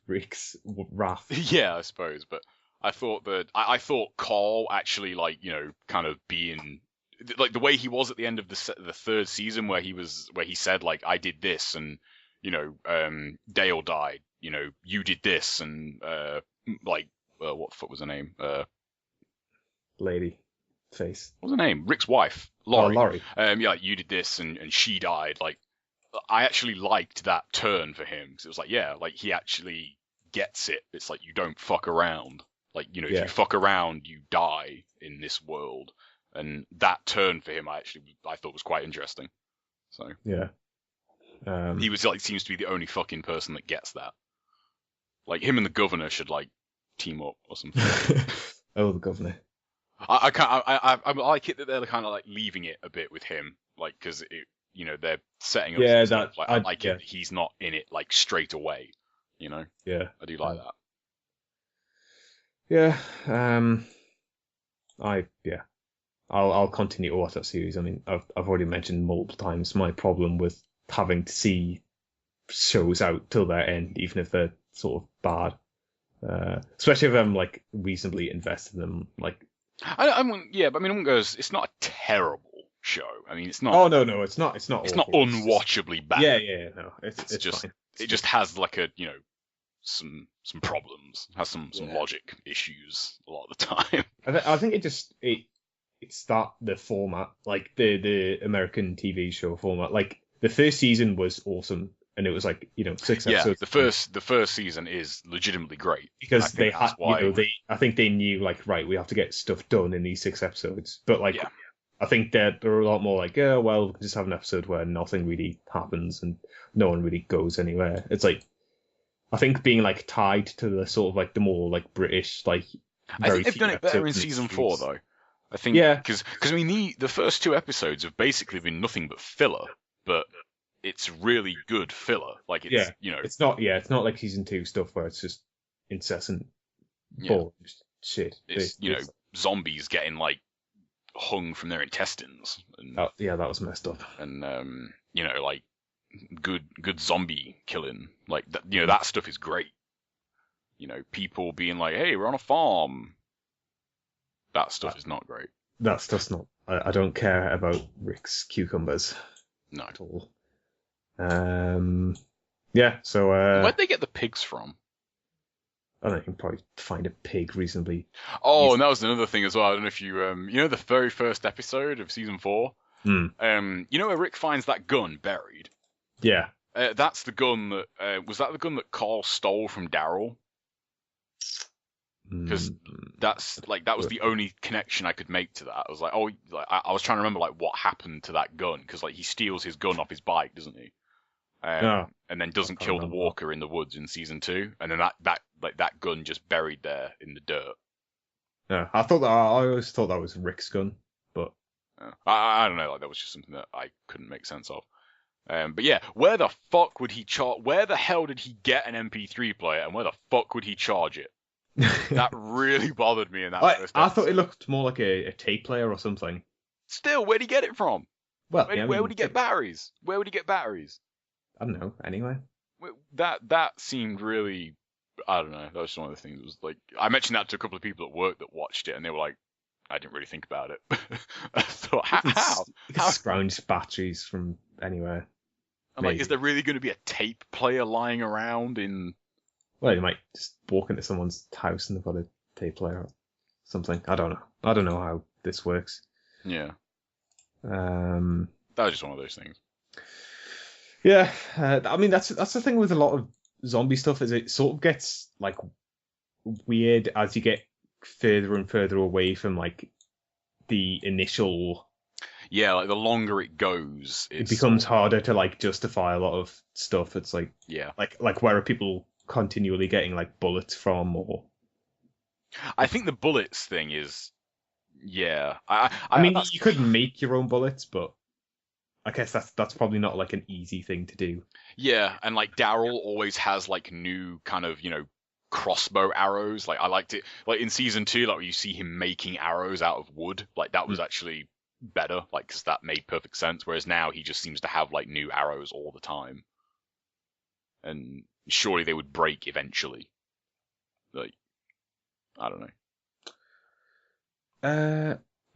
Rick's wrath. Yeah, I suppose, but I thought Carl actually, like, you know, kind of being like the way he was at the end of the third season, where he said like, I did this, and you know, Dale died, you know, you did this, and what the fuck was her name? Lady face. What was her name? Rick's wife, Laurie. Oh, Laurie. Yeah, like, you did this, and she died. Like, I actually liked that turn for him, because it was like, yeah, like he actually gets it. It's like, you don't fuck around. Like, you know, if you fuck around, you die in this world. And that turn for him, I thought was quite interesting. So yeah, he was like, seems to be the only fucking person that gets that. Like, him and the governor should like team up or something. Oh, the governor. I like it that they're kind of like leaving it a bit with him, like, because it, you know, they're setting up. Yeah, stuff. that Like, I like it that he's not in it like straight away. You know. Yeah, I do like that. Yeah. I'll continue to watch that series. I mean, I've already mentioned multiple times my problem with having to see shows out till their end, even if they're sort of bad. Especially if I'm like reasonably invested in them. Like, I wouldn't, yeah, but I mean, I wouldn't go it's not a terrible show. I mean, it's not. Oh no, it's not. It's not. It's not unwatchably bad. Yeah, no. It's just fine. It just has like a, you know, some problems. Has some logic issues a lot of the time. I think it's the format, like the American TV show format. Like, the first season was awesome, and it was like, you know, 6 episodes. Yeah, the first season is legitimately great because they had, you know, I think they knew, like, right, we have to get stuff done in these 6 episodes. But like, I think that they're a lot more like, oh well, we can just have an episode where nothing really happens and no one really goes anywhere. It's like, I think being like tied to the sort of like the more like British, like, I think they've done it better in season 4 though. I think, because I mean the first 2 episodes have basically been nothing but filler, but it's really good filler. Like, it's, you know, it's not like season 2 stuff where it's just incessant boring shit. It's, you know, zombies getting like hung from their intestines. And, that was messed up. And you know, like good zombie killing, like that, you know, that stuff is great. You know, people being like, hey, we're on a farm. That stuff is not great. That stuff's not. I don't care about Rick's cucumbers. No. At all. Yeah. So. Where'd they get the pigs from? I don't know. You can probably find a pig reasonably. Oh, and that was another thing as well. I don't know if you you know, the very first episode of season 4. You know where Rick finds that gun buried? Yeah. That's the gun that was that the gun that Carl stole from Daryl? Because that was the only connection I could make to that. I was like, oh, like, I was trying to remember like what happened to that gun, because like he steals his gun off his bike, doesn't he? And then doesn't kill the walker in the woods in season 2, and then that gun just buried there in the dirt. Yeah, I always thought that was Rick's gun, but I don't know. Like, that was just something that I couldn't make sense of. But yeah, where the fuck would he where the hell did he get an MP3 player, and where the fuck would he charge it? That really bothered me in that first episode. I thought it looked more like a tape player or something. Still, where'd he get it from? Well, where would he get batteries? Where would he get batteries? I don't know. Anyway, that seemed really, I don't know. That was just one of the things. It was like, I mentioned that to a couple of people at work that watched it, and they were like, I didn't really think about it. I thought, how? Scrounge batteries from anywhere. I'm like, is there really going to be a tape player lying around in? Well, you might just walk into someone's house and they've got a tape player or something. I don't know how this works. Yeah. That was just one of those things. Yeah, I mean that's the thing with a lot of zombie stuff, is it sort of gets like weird as you get further and further away from like the initial. Yeah, like the longer it goes, it becomes harder to like justify a lot of stuff. It's like, like where are people continually getting like bullets from? Or I think the bullets thing is, I mean, you could make your own bullets, but I guess that's probably not like an easy thing to do. Yeah, and like Daryl always has like new kind of, you know, crossbow arrows. Like, I liked it, like in season 2, like where you see him making arrows out of wood. Like, that was actually better, like, because that made perfect sense. Whereas now he just seems to have like new arrows all the time, and surely they would break eventually. Like, I don't know.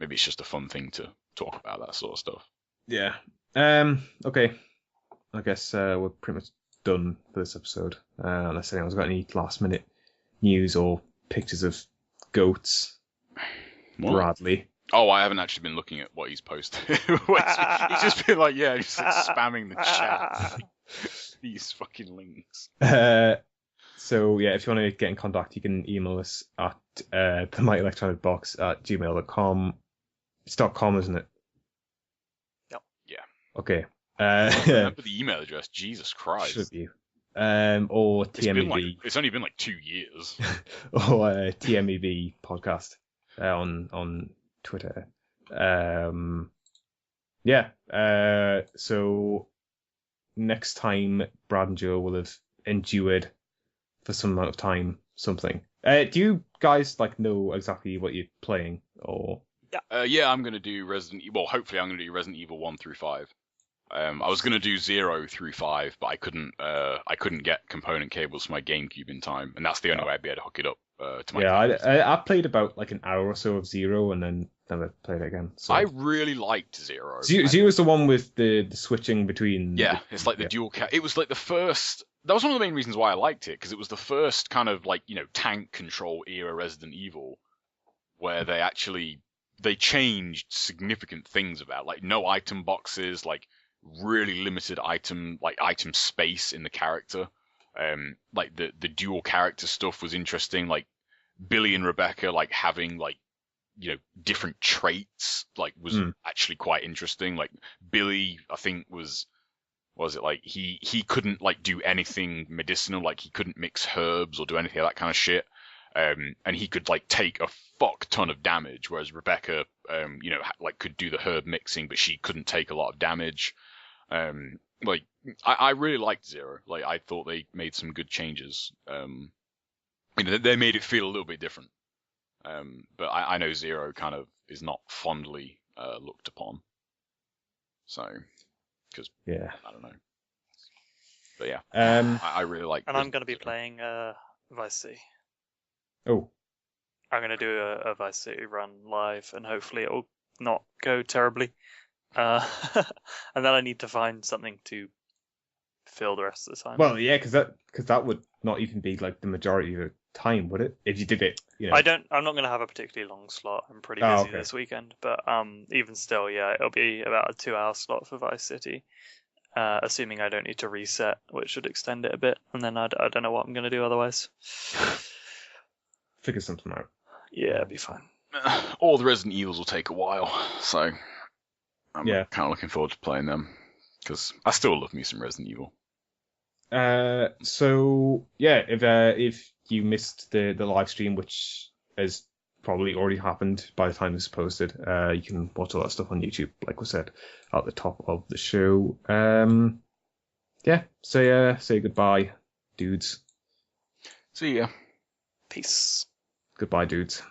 Maybe it's just a fun thing to talk about, that sort of stuff. Yeah. Okay. I guess we're pretty much done for this episode. Unless anyone's got any last minute news or pictures of goats. What? Bradley. Oh, I haven't actually been looking at what he's posted. He's just been like, yeah, just like spamming the chat. These fucking links. So yeah, if you want to get in contact, you can email us at themightelectronicbox@gmail.com. It's .com, isn't it? Yep. Yeah. Okay. Remember the email address? Jesus Christ. Should you? Or TMEV. It's only been like 2 years. Or TMEV podcast on Twitter. Yeah. So next time, Brad and Joe will have endured for some amount of time something. Do you guys like know exactly what you're playing, or? Yeah, I'm gonna do Resident Evil. Well, hopefully, I'm gonna do Resident Evil 1 through 5. I was gonna do 0 through 5, but I couldn't get component cables for my GameCube in time, and that's the only way I'd be able to hook it up to my. Yeah, I played about like an hour or so of 0, and then never played it again. So. I really liked 0. 0 was the one with the switching between. Yeah, it's like the dual. It was like the first. That was one of the main reasons why I liked it, because it was the first kind of like, tank control era Resident Evil, where they changed significant things about, like, no item boxes, like really limited item space in the character. Like the dual character stuff was interesting, like Billy and Rebecca like having like different traits, like was actually quite interesting. Like Billy, I think was it like he couldn't like do anything medicinal, like he couldn't mix herbs or do anything of that kind of shit. And he could like take a fuck ton of damage, whereas Rebecca, like could do the herb mixing, but she couldn't take a lot of damage. Like I really liked 0. Like I thought they made some good changes. They made it feel a little bit different. But I know 0 kind of is not fondly looked upon. So, because I don't know. But yeah, I really like. And I'm going to be playing Vice City. Oh. I'm going to do a Vice City run live, and hopefully it will not go terribly. And then I need to find something to fill the rest of the time. Well, yeah, because that would not even be like the majority of the time, would it? If you did it, I'm not going to have a particularly long slot. I'm pretty busy this weekend, but even still, yeah, it'll be about a 2-hour slot for Vice City. Assuming I don't need to reset, which should extend it a bit, and then I don't know what I'm going to do otherwise. Figure something out. Yeah, it'll be fine. All the Resident Evils will take a while, so I'm kind of looking forward to playing them, because I still love me some Resident Evil. So yeah, if you missed the live stream, which has probably already happened by the time this is posted, you can watch all that stuff on YouTube, like we said at the top of the show. Say goodbye, dudes. See ya. Peace. Goodbye, dudes.